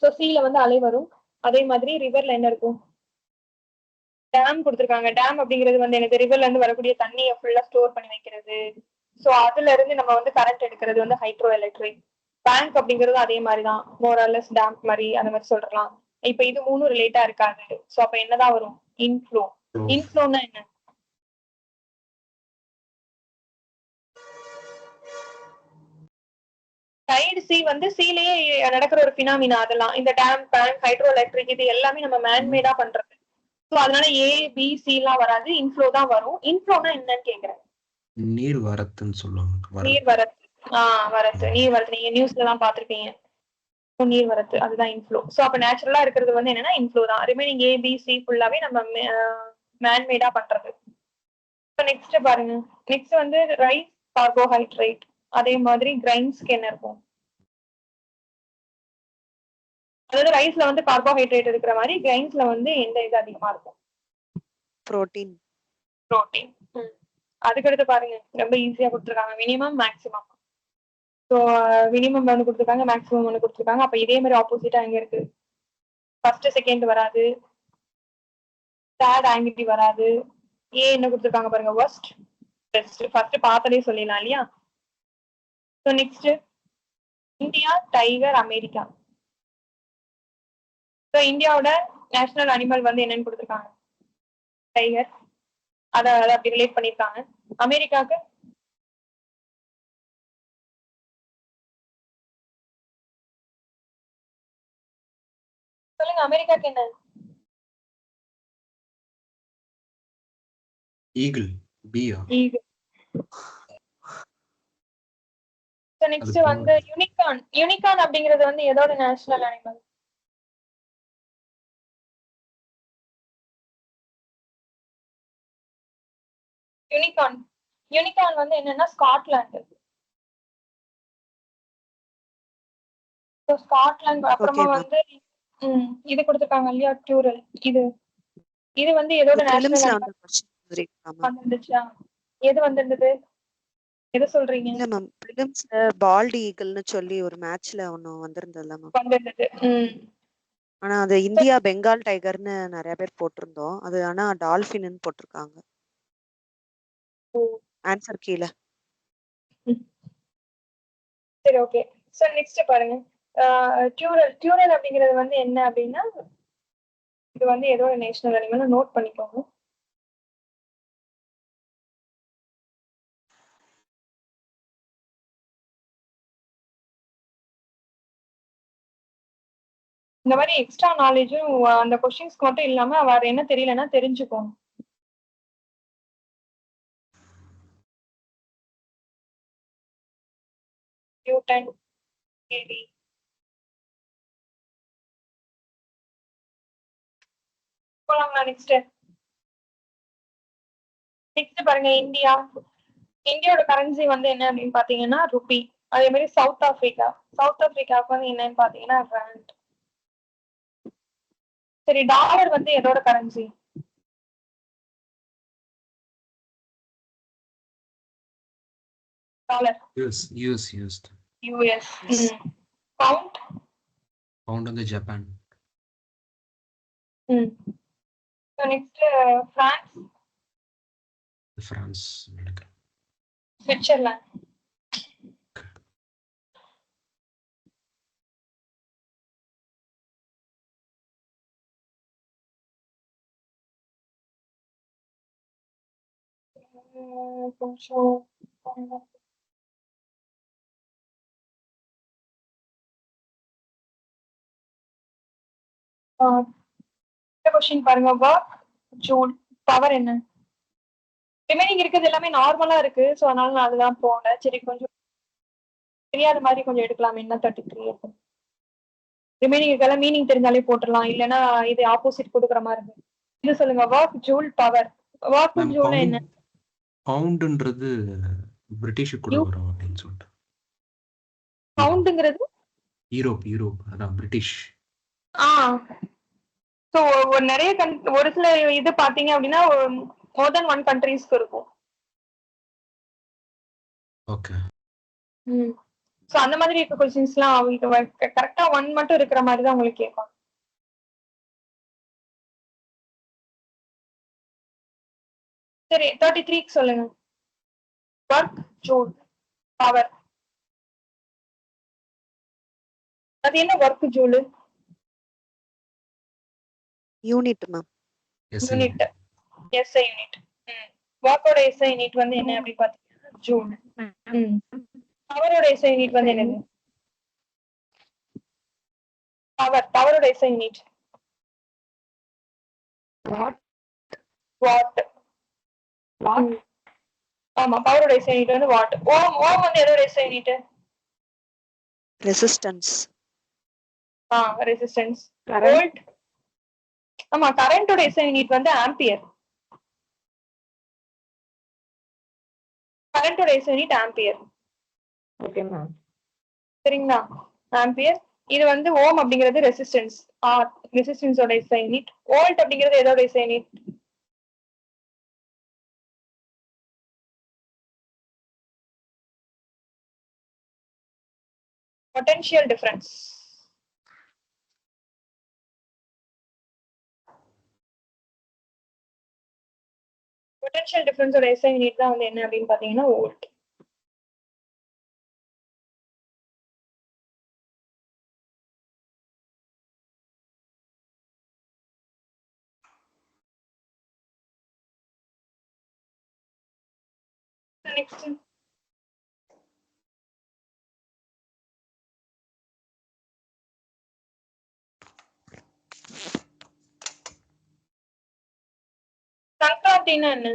சோ சீல வந்து அலை வரும். அதே மாதிரி ரிவர்ல என்ன இருக்கும்? டேம் கொடுத்துருக்காங்க. டேம் அப்படிங்கிறது வந்து எனக்கு ரிவர்ல இருந்து வரக்கூடிய தண்ணியை ஃபுல்லா ஸ்டோர் பண்ணி வைக்கிறது. சோ அதுல இருந்து நம்ம வந்து கரண்ட் எடுக்கிறது வந்து ஹைட்ரோ எலக்ட்ரிக். பேங்க் அப்படிங்கிறது அதே மாதிரிதான், மோரலஸ் டேம் மாதிரி அந்த மாதிரி சொல்றலாம். இப்ப இது மூணும் ரிலேட்டா இருக்காது. சோ அப்ப என்னதான் வரும்? இன்ஃப்ளோ. இன்ஃப்ளோன்னா என்ன? டைடு சி வந்து சீலேயே நடக்கிற ஒரு பினாமினா. அதெல்லாம் இந்த டேம், பேங்க், ஹைட்ரோ எலக்ட்ரிக் இது எல்லாமே நம்ம மேன்மேடா பண்றது. சோ அதனால ஏ பி சி எல்லாம் வராது, இன்ஃப்ளோ தான் வரும். இன்ஃப்ளோனா என்னன்னு கேக்குறேன். நீர் வரத்துன்னு சொல்லுவாங்க. நீர் வரத்து. வரத்து, நீர் வரத்து. நீங்க நியூஸ்ல எல்லாம் பாத்திருப்பீங்க. நீர் வரத்து அதுதான் இன்ஃப்ளோ. சோ அப்ப நேச்சுரலா இருக்கிறது வந்து என்னன்னா இன்ஃப்ளோ தான். ரிமைனிங் ஏ பி சி ஃபுல்லாவே நம்ம மேன்மேடா பண்றது. நெக்ஸ்ட் பாருங்க. நெக்ஸ்ட் வந்து ரைஸ் கார்போஹைட்ரேட். அதே மாதிரி கிரைன்ஸ்க்கு என்ன இருக்கும்? அதாவது ரைஸ்ல வந்து கார்போஹைட்ரேட் இருக்கிற மாதிரி கிரைன்ஸ்ல வந்து எந்த இது அதிகமா இருக்கும்? புரோட்டீன். புரோட்டீன். அதுக்கடுத்து பாருங்க, ரொம்ப ஈஸியா கொடுத்துருக்காங்க. Minimum maximum. ஸோ மினிமம் ஒன்று கொடுத்துருக்காங்க, மேக்ஸிமம் ஒன்று கொடுத்துருக்காங்க. அப்ப இதே மாதிரி ஆப்போசிட்டா எங்க இருக்கு? ஃபர்ஸ்ட் செகண்ட் வராது, தேர்ட் ஆங்கிட்டி வராது. ஏ என்ன கொடுத்துருக்காங்க பாருங்க, ஃபர்ஸ்ட் பெஸ்ட். ஃபர்ஸ்ட் பார்த்தாலே சொல்லிடலாம் இல்லையா? So next India, tiger, America. So இந்தியாவோட நேஷனல் அனிமல் வந்து என்னன்னு கொடுத்துருக்காங்க? டைகர். அதை அப்படி ரிலேட் பண்ணிருக்காங்க. அமெரிக்காவுக்கு சொல்லுங்க, அமெரிக்காக்கு என்ன? ஈகிள். பியா. ஈகிள். சோ நெக்ஸ்ட் வந்து யூனிகார்ன். யூனிகார்ன் அப்படிங்கிறது வந்து எதோட நேஷனல் அனிமல்? யூனிகார்ன். யூனிகார்ன் வந்து என்னன்னா ஸ்காட்லாந்து. ஸ்காட்லாந்து. அப்புறமா வந்து இது கொடுத்துருக்காங்க இல்லையா, டியூரல். இது வந்து எதோட நேஷனல் அனிமல் வந்துருச்சா? எது வந்திருந்தது? எது சொல்றீங்க? இல்ல மேம், பிலிம்ஸ்ல பால்ட் ஈகிள்னு சொல்லி ஒரு மேட்ச்ல ஒன்னு வந்திருந்ததுல மேம். வந்திருந்தது. ஆனா அது இந்தியா பெங்கால் டைகர்னு நிறைய பேர் போட்டிருந்தோம். அது ஆனா டால்பின்னு போட்டிருக்காங்க. ஆன்சர் கீழ. சரி, ஓகே. சோ நெக்ஸ்ட் பாருங்க, டியூரல். டியூரல் அப்படிங்கிறது வந்து என்ன அப்படின்னா, இது வந்து ஏதோ நேஷனல் அனிமல், நோட் பண்ணிக்கோங்க. இந்த மாதிரி எக்ஸ்ட்ரா நாலேஜும் அந்த கொஸ்டின்ஸ்க்கு மட்டும் இல்லாம வேற என்ன தெரியலன்னா தெரிஞ்சுக்கோங்க. நியூட்டன், கேரி. போலாங்களா நெக்ஸ்ட்? நெக்ஸ்ட் பாருங்க, இந்தியா. இந்தியாவோட கரன்சி வந்து என்ன அப்படின்னு பாத்தீங்கன்னா ருபி. அதே மாதிரி சவுத் ஆப்பிரிக்கா. சவுத் ஆப்பிரிக்காவுக்கு வந்து என்னன்னு பாத்தீங்கன்னா ராண்ட். சரி, டாலர் வந்து எதோட currency? Dollar. US. Pound. Pound வந்து Japan. So next France. France நினைக்கிறேன். ஸ்விட்சர்லாந்து. கொஞ்சம் கொஸ்டின் பாருங்க, ஒர்க் ஜூல் பவர் என்ன? ரிமைனிங் இருக்கிறது எல்லாமே நார்மலா இருக்கு. ஸோ அதனால நான் அதுதான் போகல. சரி, கொஞ்சம் தெரியாத மாதிரி கொஞ்சம் எடுக்கலாம். என்ன 33 ரிமைனிங் இருக்கலாம். மீனிங் தெரிஞ்சாலே போட்டுடலாம், இல்லைன்னா இது ஆப்போசிட் கொடுக்குற மாதிரி இருக்கு. இது சொல்லுங்க, work joule power. Work joule என்ன? பவுண்ட்ன்றது பிரிட்டிஷ் கூட வரும் அப்படின்னு சொல்லிட்டு. பவுண்டுங்கிறது யூரோப். அதான் பிரிட்டிஷ். ஸோ ஒரு நிறைய ஒரு சில இது பாத்தீங்க அப்படின்னா மோர் தென் 1 கண்ட்ரீஸ்க்கு இருக்கும். ஓகே. ஸோ அந்த மாதிரி இருக்க கொஸ்டின்ஸ்லாம் அவங்களுக்கு கரெக்டா 1 மட்டும் இருக்கிற மாதிரி தான் உங்களுக்கு கேட்பாங்க. சரி 33 சொல்லுங்க. Work joule power. அது என்ன work joule? Unit ma'am. Unit. SI unit. ஒர்க்கோட எஸ்ஐ யூனிட் வந்து என்ன அப்படி பாத்தீங்கன்னா ஜூல். பவரோட எஸ்ஐ யூனிட் வந்து என்னது? பவரோட எஸ்ஐ யூனிட் வாட். ஆமா பவரோட எஸ்ஐ யூனிட் வந்து வாட். ஓம் வந்து எதோட SI unit? Resistance. Resistance. Volt. ஆமா கரண்டோட எஸ்ஐ யூனிட் வந்து ஆம்பியர். கரண்டோட SI unit ampere. Okay ma'am. சரிங்களா? ஆம்பியர். இது வந்து ஓம் அப்படிங்கிறது ரெசிஸ்டன்ஸ். ரெசிஸ்டன்ஸோட எஸ்ஐ யூனிட். வோல்ட் அப்படிங்கிறது எதோட SI unit? Potential difference. Potential டிஃபரன்ஸோட எஸ்ஐ யூனிட் தான் வந்து என்ன அப்படின்னு பாத்தீங்கன்னா வோல்ட். நெக்ஸ்ட் சங்கராந்தின்னா என்ன?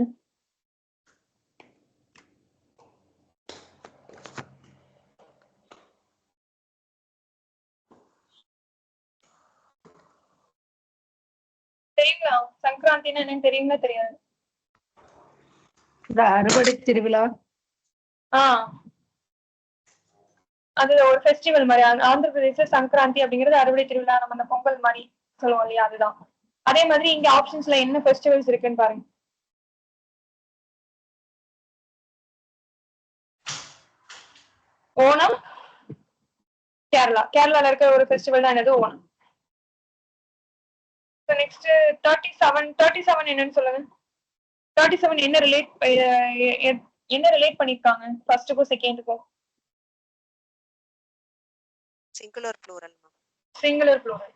தெரியுங்களா? சங்கராந்தின்னா என்னன்னு தெரியுங்களா தெரியாது? இந்த அறுவடை திருவிழா. அது ஒரு ஃபெஸ்டிவல் மாதிரி. ஆந்திர பிரதேச சங்கராந்தி அப்படிங்கிறது அறுவடை திருவிழா. நம்ம அந்த பொங்கல் மாதிரி சொல்லுவோம் இல்லையா, அதுதான். அதே மாதிரி இங்க ஆப்ஷன்ஸ்ல என்ன ஃபெஸ்டிவல்ஸ் இருக்குன்னு பாருங்க. ஓணம். கேரளால இருக்க ஒரு ஃபெஸ்டிவல் தான் என்னது ஓணம். நெக்ஸ்ட் 37 என்னன்னு சொல்லுங்க. 37 என்ன ரிலேட் பண்ணிருக்காங்க ஃபர்ஸ்ட்டுக்கும் செகண்டுக்கும்? Singular plural ma'am. Singular plural.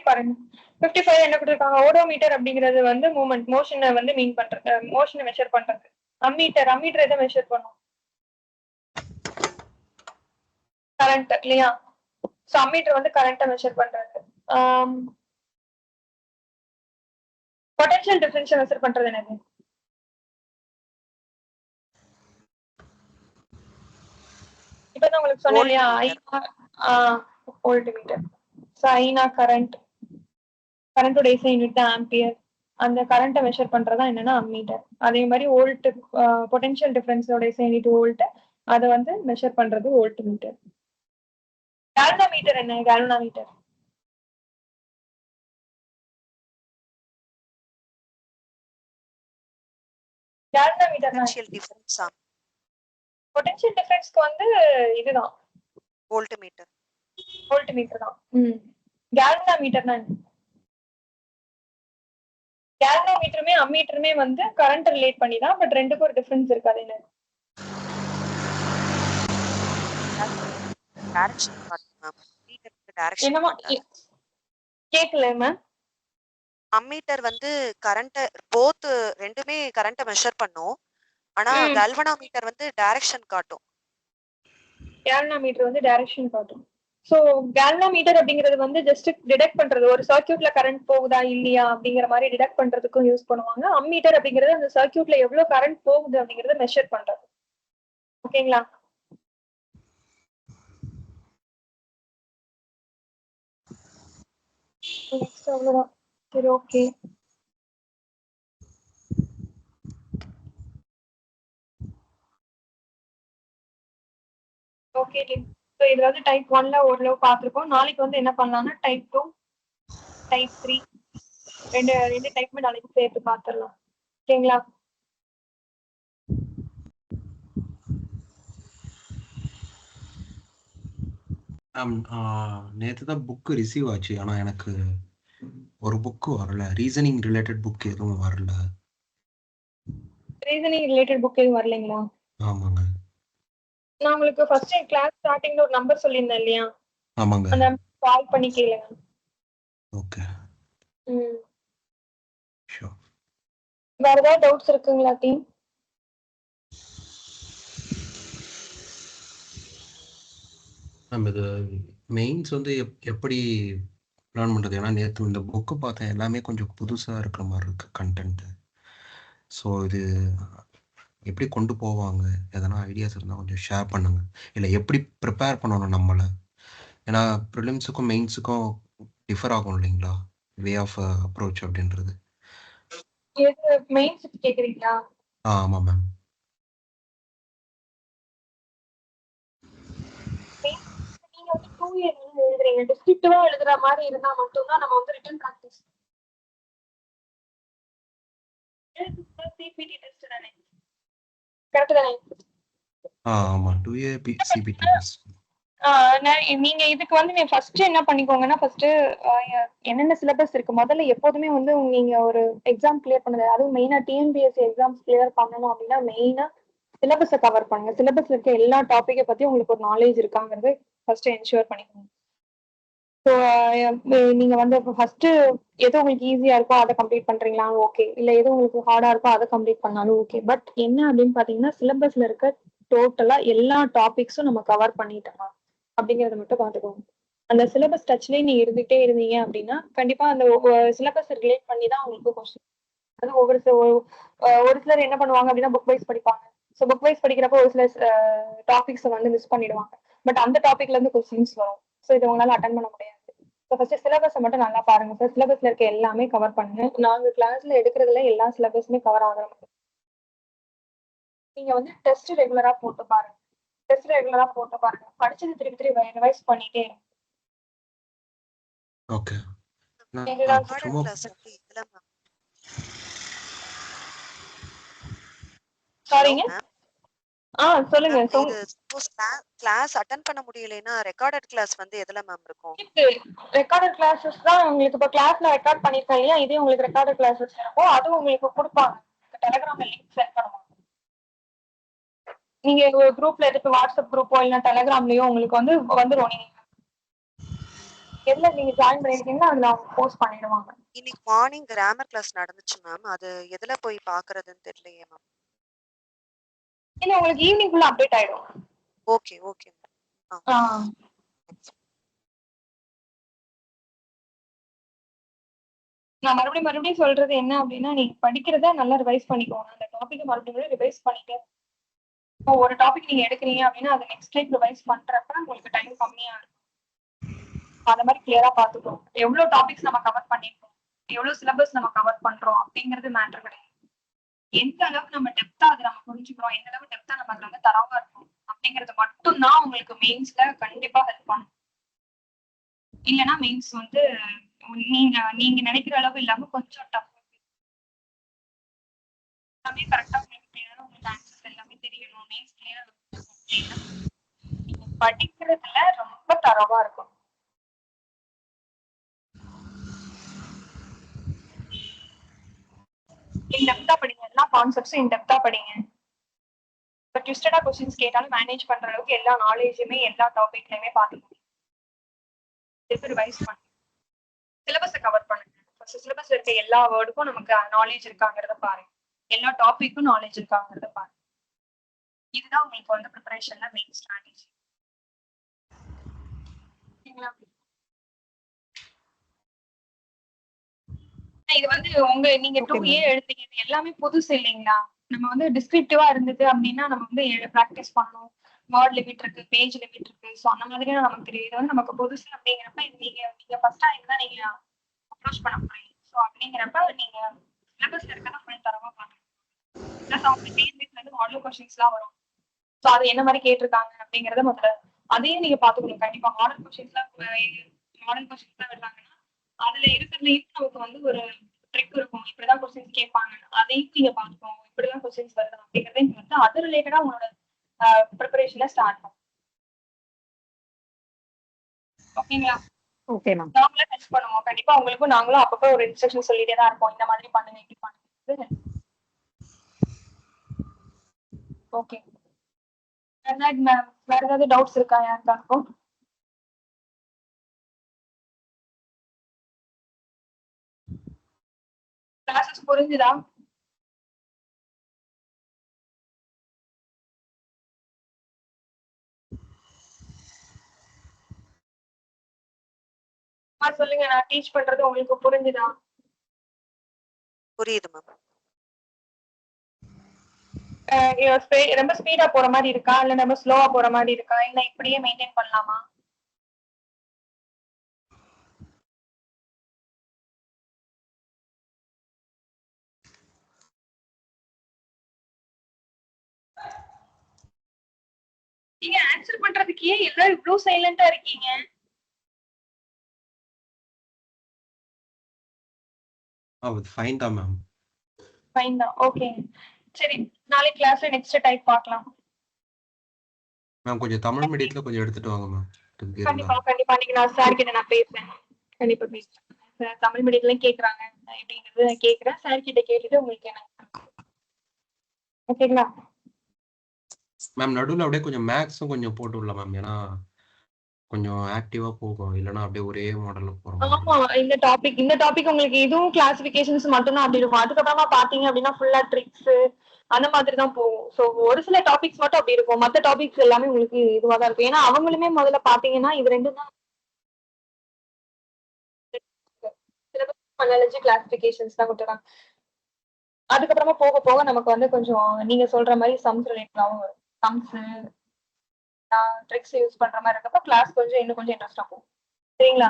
பாருங்க. 55 என்ன கொடுத்திருக்காங்க? ஓடோமீட்டர் அப்படிங்கிறது வந்து மூவ்மெண்ட், மோஷனை வந்து மீன் பண்றது, மோஷனை மெஷர் பண்றது. அம்மீட்டர் எதை மெஷர் பண்ணும்? கரண்ட் இல்லையா? சோ அம்மீட்டர் வந்து கரண்ட்டை மெஷர் பண்றது. பொட்டன்ஷியல் டிஃபரன்ஸ் மெஷர் பண்றது என்னது? இப்பதான் உங்களுக்கு சொன்னேன் இல்லையா, வோல்ட்மீட்டர். சோ ஐனா கரண்டோட எஸ்ஐ யூனிட் தான் ஆம்பியர். அந்த கரண்ட்டை மெஷர் பண்றதா என்னன்னா அம்மீட்டர். அதே மாதிரி வோல்ட், பொட்டன்ஷியல் டிஃபரன்ஸோட எஸ்ஐ யூனிட் வோல்ட், அதை வந்து மெஷர் பண்றது வோல்ட் மீட்டர். கேல்வனோமீட்டர் என்ன? Galvanometer potential difference. பொட்டன்ஷியல் டிஃபரன்ஸ்க்கு வந்து இதுதான் வோல்ட்மீட்டர். வோல்ட்மீட்டர் தான். கேல்வனோமீட்டர்னா என்ன? கேல்வனோமீட்டருமே அம்மீட்டருமே வந்து கரண்ட் ரிலேட் பண்ணி தான், பட் ரெண்டுக்கும் ஒரு டிஃபரன்ஸ் இருக்கு. அது என்ன? டைரக்ஷன் காட்டும். மீட்டருக்கு டைரக்ஷன் என்னமா கேக்கல மேம். அம்மீட்டர் வந்து கரண்ட் போத் ரெண்டுமே கரண்ட மெஷர் பண்ணும். ஆனா கால்வனோமீட்டர் வந்து டைரக்ஷன் காட்டும். கேல்வனோமீட்டர் வந்து டைரக்ஷன் காட்டும். ஸோ கேல்வனோமீட்டர் அப்படிங்கிறது வந்து ஜஸ்ட் டிடெக்ட் பண்றது, ஒரு சர்க்யூட்ல கரண்ட் போகுதா இல்லையா அப்படிங்கிற மாதிரி டிடெக்ட் பண்றதுக்கும் யூஸ் பண்ணுவாங்க. அம்மீட்டர் அப்படிங்கிறது அந்த சர்க்யூட்ல எவ்வளவு கரண்ட் போகுது அப்படிங்கறத மெஷர் பண்றது. ஓகேங்களா? நெக்ஸ்ட் அவ்வளவுதான். சரி, ஓகே. Okay team. ஸோ இதுல வந்து டைப் 1ல ஓரளவு பார்த்துருக்கோம். நாளைக்கு வந்து என்ன பண்ணலாம்னா டைப் 2, டைப் 3 ரெண்டு டைப்மே நாளைக்கு சேர்த்து பார்த்துடலாம். ஓகேங்களா? நேற்று தான் புக்கு ரிசீவ் ஆச்சு. ஆனால் எனக்கு ஒரு புக்கு வரல. ரீசனிங் ரிலேட்டட் புக் எதுவும் வரல. ரீசனிங் ரிலேட்டட் புக் எதுவும் வரலைங்களா? ஆமாங்க. நான் உங்களுக்கு ஃபர்ஸ்ட் கிளாஸ் ஸ்டார்டிங்ல ஒரு நம்பர் சொல்லியிருந்தேன் இல்லையா? ஆமாங்க. அந்த கால் பண்ணி கேளுங்க. Okay, sure. வேற ஏதாவது டவுட்ஸ் இருக்குங்களா டீம்? நம்ம இது மெயின்ஸ் வந்து எப்படி லேர்ன் பண்ணுறது? ஏன்னா நேற்று இந்த புக்கு பார்த்தேன், எல்லாமே கொஞ்சம் புதுசாக இருக்கிற மாதிரி இருக்குது கண்டென்ட்டு. ஸோ இது எப்படி கொண்டு போவாங்க, எதனா ஐடியாஸ் இருந்தால் கொஞ்சம் ஷேர் பண்ணுங்கள். இல்லை எப்படி ப்ரிப்பேர் பண்ணணும் நம்மளை? ஏன்னா ப்ரிலிம்ஸுக்கும் மெயின்ஸுக்கும் டிஃபர் ஆகும் இல்லைங்களா, வே ஆஃப் அப்ரோச் அப்படின்றது. மெயின்ஸ் கேக்குறீங்களா? ஆமாம் மேம். நீங்க வந்து 2 இயர் எழுதுறீங்க, டிஸ்ட்ரிக்டிவா எழுதுற மாதிரி இருந்தா மட்டும்தான் நம்ம வந்து ரிட்டன் ப்ராக்டிஸ். சிபிடி டெஸ்ட் தானே? கரெக்ட் தானே? ஆமாம், 2A CPT. நீங்க இதுக்கு வந்து நீங்க ஃபர்ஸ்ட் என்ன பண்ணிக்கோங்கன்னா, ஃபர்ஸ்ட் என்னென்ன சிலபஸ் இருக்கு முதல்ல. எப்போதுமே வந்து நீங்க ஒரு எக்ஸாம் கிளியர் பண்ணது, அதுவும் மெயினா டிஎன்பிஎஸ்சி எக்ஸாம்ஸ் கிளியர் பண்ணணும் அப்படின்னா மெயினா சிலபஸை கவர் பண்ணுங்க. சிலபஸ்ல இருக்க எல்லா டாபிக்கை பத்தி உங்களுக்கு ஒரு நாலேஜ் இருக்காங்கிறது ஃபர்ஸ்ட் என்ஷூர் பண்ணிக்கோங்க. ஸோ நீங்க வந்து இப்போ ஃபர்ஸ்ட் எது உங்களுக்கு ஈஸியா இருக்கோ அதை கம்ப்ளீட் பண்றீங்களா ஓகே, இல்லை எது உங்களுக்கு ஹார்டா இருக்கோ அதை கம்ப்ளீட் பண்ணாலும் ஓகே. பட் என்ன அப்படின்னு பாத்தீங்கன்னா, சிலபஸ்ல இருக்க டோட்டலா எல்லா டாபிக்ஸும் நம்ம கவர் பண்ணிட்டோமா அப்படிங்கறத மட்டும் பாத்துக்கோங்க. அந்த சிலபஸ் டச்லயே நீங்க இருந்துகிட்டே இருந்தீங்க அப்படின்னா கண்டிப்பா அந்த சிலபஸ் ரிலேட் பண்ணி தான் உங்களுக்கு கொஸ்டின். அது ஒரு சிலர் என்ன பண்ணுவாங்க அப்படின்னா புக் வைஸ் படிப்பாங்க. ஸோ புக் வைஸ் படிக்கிறப்போ ஒரு சில டாபிக்ஸை வந்து மிஸ் பண்ணிடுவாங்க. பட் அந்த டாபிக்ல இருந்து கொஸ்டின்ஸ் வரும். ஸோ இதை உங்களால அட்டன் பண்ண முடியாது. ஸோ ஃபர்ஸ்ட் சிலபஸை மட்டும் நல்லா பாருங்க சார். சிலபஸ்ல இருக்க எல்லாமே கவர் பண்ணுங்க. நாங்க கிளாஸ்ல எடுக்கிறதுல எல்லா சிலபஸுமே கவர் ஆகுற மாதிரி. நீங்க வந்து டெஸ்ட் ரெகுலரா போட்டு பாருங்க. படிச்சது திருப்பி ரிவைஸ் பண்ணிட்டே இருங்க. ஓகே. சாரிங்க. சொல்லுங்க. கிளாஸ் அட்டெண்ட் பண்ண முடியலனா ரெக்கார்டட் கிளாஸ் வந்து எதுல மேம் இருக்கும்? ரெக்கார்டட் கிளாसेस தான் உங்களுக்கு இப்ப கிளாஸ்ல ரெக்கார்ட் பண்ணிருக்கேன் இல்லையா, இதே உங்களுக்கு ரெக்கார்டட் கிளாसेस இருக்கும். அது உங்களுக்கு கொடுப்பாங்க. டெலிகிராம்ல லிங்க் சென்ட் பண்ணுவாங்க. நீங்க ஒரு குரூப்ல எடுத்து வாட்ஸ்அப் குரூப்போ இல்ல டெலிகிராம்லயோ உங்களுக்கு வந்து வந்துரும். நீங்க எதுல நீங்க ஜாயின் பண்ணிருக்கீங்களோ அதுல அவங்க போஸ்ட் பண்ணிடுவாங்க. இன்னைக்கு மார்னிங் கிராமர் கிளாஸ் நடந்துச்சு மேம். அது எதுல போய் பாக்குறதுன்னு தெரியலையே மேம். இல்ல உங்களுக்கு ஈவினிங் குள்ள அப்டேட் ஆயிடும். Okay okay. நான் மறுபடியும் சொல்றது என்ன அப்படின்னா, நீங்க படிக்கிறத நல்லா ரிவைஸ் பண்ணிக்கோங்க. அந்த டாபிக் மறுபடியும் ரிவைஸ் பண்ணிட்டே. இப்போ ஒரு டாபிக் நீங்க எடுக்கிறீங்க அப்படின்னா அது நெக்ஸ்ட் டைம் ரிவைஸ் பண்றப்ப உங்களுக்கு டைம் கம்மியா இருக்கும். அத மாதிரி கிளியரா பாத்துக்கோங்க. எவ்வளவு டாபிக்ஸ் நம்ம கவர் பண்ணிருக்கோம், எவ்வளவு சிலபஸ் நம்ம கவர் பண்றோம் அப்படிங்கிறது மேட்டர் கிடையாது. எந்த அளவுக்கு நம்ம டெப்தா அதை நம்ம புரிஞ்சுக்கிறோம், எந்த அளவுக்கு டெப்தா நம்ம அதுல வந்து தரவா இருக்கும் அப்படிங்கிறது மட்டும் தான் உங்களுக்கு மெயின்ஸ்ல கண்டிப்பா ஹெல்ப் பண்ணும். இல்லைன்னா மெயின்ஸ் வந்து நீங்க நினைக்கிற அளவு இல்லாம கொஞ்சம் டஃப். எல்லாமே கரெக்டா உங்களுக்கு ஆன்சர்ஸ் எல்லாமே தெரியணும். மெயின்ஸ் கிளியரா நீங்க படிக்கிறதுல ரொம்ப தரவா இருக்கும். இன்டெப்தா படிங்க. எல்லா கான்செப்ட்ஸும் இன்டெப்தா படிங்க. இப்போ ட்விஸ்டடா கொஸ்டின்ஸ் கேட்டாலும் மேனேஜ் பண்ற அளவுக்கு எல்லா நாலேஜுமே எல்லா டாபிக்லயுமே பார்த்துக்கணும். திருப்பி ரிவைஸ் பண்ணுங்க. சிலபஸை கவர் பண்ணுங்க. ஃபர்ஸ்ட் சிலபஸ்ல இருக்க எல்லா வேர்டுக்கும் நமக்கு நாலேஜ் இருக்காங்கிறத பாருங்க. எல்லா டாபிக்கும் நாலேஜ் இருக்காங்கிறத பாருங்க. இதுதான் உங்களுக்கு வந்து ப்ரிப்பரேஷன்ல மெயின் ஸ்ட்ராட்டஜி. ஓகேங்களா? இது வந்து நீங்க Okay, 2A ma'am. எழுதுறீங்க, இது எல்லாமே புதுசு இல்லைங்களா? நம்ம வந்து டிஸ்கிரிப்டிவா இருந்தது அப்படின்னா நம்ம வந்து ப்ராக்டிஸ் பண்ணணும். வேர்ட் லிமிட் இருக்கு, பேஜ் லிமிட் இருக்கு. ஸோ அந்த மாதிரியான நமக்கு தெரியும். இது வந்து நமக்கு புதுசு அப்படிங்கிறப்ப இது நீங்க ஃபர்ஸ்ட் டைம் தான் நீங்க அப்ரோச் பண்ண போறீங்க. ஸோ அப்படிங்கிறப்ப நீங்க சிலபஸ்ல இருக்கிறத ஃபுல் தரவா பாருங்க. பிளஸ் அவங்க டிஎன்பிஎஸ்ல இருந்து மாடல் கொஸ்டின்ஸ்லாம் வரும். ஸோ அது என்ன மாதிரி கேட்டிருக்காங்க அப்படிங்கறத முதல்ல அதையும் நீங்க பாத்துக்கணும். கண்டிப்பா மாடல் கொஸ்டின்ஸ்லாம் விடுறாங்கன்னா அதுல இருக்கிறதுலயும் நமக்கு வந்து ஒரு ட்ரிக் இருக்கும். இப்படிதான் கொஸ்டின்ஸ் கேட்பாங்க, அதையும் நீங்க பாத்துக்கோங்க. இப்படிதான் கொஸ்டின்ஸ் வருது அப்படிங்கறத நீங்க வந்து அது ரிலேட்டடா உங்களோட ப்ரிப்பரேஷன்ல ஸ்டார்ட் பண்ணும். ஓகேங்களா? Okay, ma'am. நாங்களே ஹெல்ப் பண்ணுவோம். கண்டிப்பா உங்களுக்கும் நாங்களும் அப்பப்போ ஒரு இன்ஸ்ட்ரக்ஷன் சொல்லிட்டே தான் இருப்போம். இந்த மாதிரி பண்ணுங்க, இப்படி பண்ணுங்க. ஓகே. வேற ஏதாவது டவுட்ஸ் இருக்கா யாருக்காருக்கும்? கிளாஸஸ் புரிஞ்சுதா? சொல்லுங்க, நான் டீச் பண்றது உங்களுக்கு புரிஞ்சுதா? புரியுது மேம். ரொம்ப ஸ்பீடா போற மாதிரி இருக்கா, இல்ல ரொம்ப ஸ்லோவா போற மாதிரி இருக்கா, இல்ல இப்படியே மெயின்டைன் பண்ணலாமா? நீங்க ஆன்சர் பண்றதுக்கு ஏன் எல்லாரும் இவ்வளவு சைலண்டா இருக்கீங்க? ஃபைன் தான் மேம். ஃபைன் தான். ஓகே, சரி. நாளைக்கு கிளாஸ்ல நெக்ஸ்ட் டைப் பார்க்கலாம். மேம் கொஞ்சம் தமிழ் மீடியத்துல கொஞ்சம் எடுத்துட்டு வாங்க மேம். கண்டிப்பா கண்டிப்பா நீங்க நான் சார் கிட்ட நான் பேசுறேன். கண்டிப்பா பேசுறேன். சார் தமிழ் மீடியத்துலயும் கேக்குறாங்க அப்படிங்கிறது நான் கேக்குறேன். சார் கிட்ட கேட்டுட்டு உங்களுக்கு என்ன ஓகேங்களா? மேம் நடுவில் அப்படியே கொஞ்சம் மேக்ஸும் கொஞ்சம் போட்டு விடலாம் மேம். ஏன்னா கொஞ்சம் ஆக்டிவா போகும், இல்லைன்னா அப்படியே ஒரே மாடல்ல போறோம். ஆமா, இந்த டாபிக் உங்களுக்கு இதுவும் கிளாசிபிகேஷன்ஸ் மட்டும் தான் அப்படி இருக்கும். அதுக்கப்புறமா பாத்தீங்க அப்படின்னா ஃபுல்லா ட்ரிக்ஸ் அந்த மாதிரி தான் போகும். ஸோ ஒரு சில டாபிக்ஸ் மட்டும் அப்படி இருக்கும், மற்ற டாபிக்ஸ் எல்லாமே உங்களுக்கு இதுவா தான் இருக்கும். ஏன்னா அவங்களுமே முதல்ல பாத்தீங்கன்னா இது ரெண்டும் தான் சிலபஸ் கிளாசிபிகேஷன்ஸ் தான் கொடுத்துருக்காங்க. அதுக்கப்புறமா போக போக நமக்கு வந்து கொஞ்சம் நீங்க சொல்ற மாதிரி சம்ஸ் ரிலேட்டடாகவும் வரும். சம்ஸ் ட்ரிக்ஸ் யூஸ் பண்ற மாதிரி இருக்கப்ப கிளாஸ் கொஞ்சம் இன்னும் கொஞ்சம் இன்ட்ரெஸ்ட் ஆகும். சரிங்களா?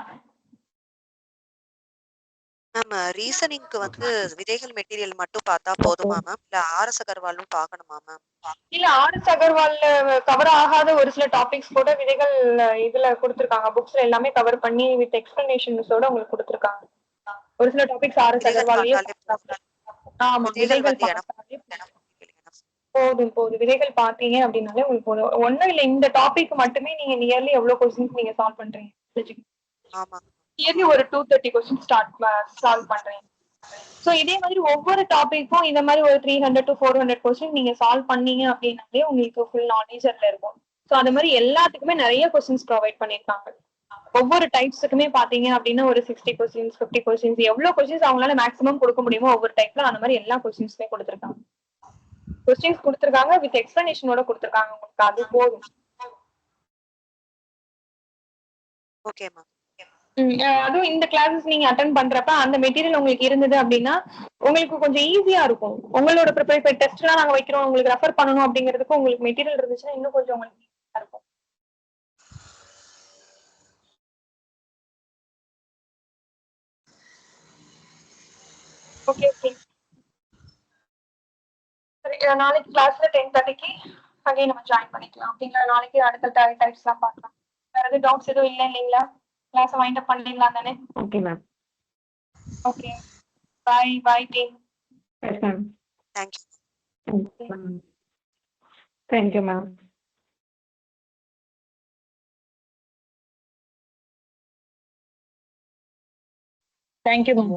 மேம் ரீசனிங்க்கு வந்து விதைகள் மெட்டீரியல் மட்டும் பார்த்தா போதுமா மேம், இல்ல ஆர்எஸ் அகர்வாலும் பார்க்கணுமா மேம்? இல்ல, ஆர்எஸ் அகர்வால்ல கவர் ஆகாத ஒரு சில டாபிக்ஸ் கூட விதைகள் இதுல கொடுத்திருக்காங்க. புக்ஸ்ல எல்லாமே கவர் பண்ணி வித் எக்ஸ்பிளனேஷன்ஸோட உங்களுக்கு கொடுத்திருக்காங்க. ஒரு சில டாபிக்ஸ் ஆர்எஸ் அகர்வால்லயே ஆமா, விதைகள் போதும். விதைகள் பாத்தீங்க அப்படின்னாலே உங்களுக்கு போதும். ஒண்ணும் இல்ல, இந்த டாபிக் மட்டுமே நீங்க நியர்லி எவ்வளவு கொஸ்டின்ஸ் நீங்க சால்வ் பண்றீங்க? நியர்லி ஒரு 230 கொஸ்டின் சால்வ் பண்றீங்க. சோ இதே மாதிரி ஒவ்வொரு டாபிக்கும் இந்த மாதிரி ஒரு 300 to 400 கொஸ்டின் நீங்க சால்வ் பண்ணீங்க அப்படின்னாலே உங்களுக்கு ஃபுல் நாலேஜ் அதுல இருக்கும். சோ அது மாதிரி எல்லாத்துக்குமே நிறைய கொஸ்டின்ஸ் ப்ரொவைட் பண்ணிருக்காங்க. ஒவ்வொரு டைப்ஸுக்குமே பாத்தீங்க அப்படின்னா ஒரு 60 கொஸ்டின்ஸ் 50 கொஸ்டின்ஸ் எவ்வளவு கொஸ்டின்ஸ் அவங்களால மேக்ஸிமம் கொடுக்க முடியுமோ ஒவ்வொரு டைப்ல அந்த மாதிரி எல்லா கொஸ்டின்ஸுமே கொடுத்திருக்காங்க. கொஸ்டின்ஸ் கொடுத்திருக்காங்க வித் எக்ஸ்பிளனேஷனோட கொடுத்திருக்காங்க. உங்களுக்கு அது போதும். Okay ma'am. அதுவும் இந்த கிளாஸஸ் நீங்க அட்டெண்ட் பண்றப்ப அந்த மெட்டீரியல் உங்களுக்கு இருந்தது அப்படின்னா உங்களுக்கு கொஞ்சம் ஈஸியா இருக்கும். உங்களோட ப்ரிப்பேர் டெஸ்ட் எல்லாம் நாங்க வைக்கிறோம், உங்களுக்கு ரெஃபர் பண்ணணும் அப்படிங்கிறதுக்கு உங்களுக்கு மெட்டீரியல் இருந்துச்சுன்னா இன்னும் கொஞ்சம் உங்களுக்கு ஈஸியா இருக்கும். ஓகே. சரி, நாளைக்கு கிளாஸ்ல 10:30க்கு அகைன் நம்ம ஜாயின் பண்ணிக்கலாம். அப்படிங்களா? நாளைக்கு அடுத்த டைப்ஸ் எல்லாம் பார்க்கலாம். வேற எதுவும் டவுட்ஸ் எதுவும் இல்லைங்களா? கிளாஸ் வைண்ட் அப் பண்ணிடலாம் தானே? Okay, ma'am. Okay, bye team. Yes, ma'am. Thank you. Thank you, ma'am. Thank you, ma'am.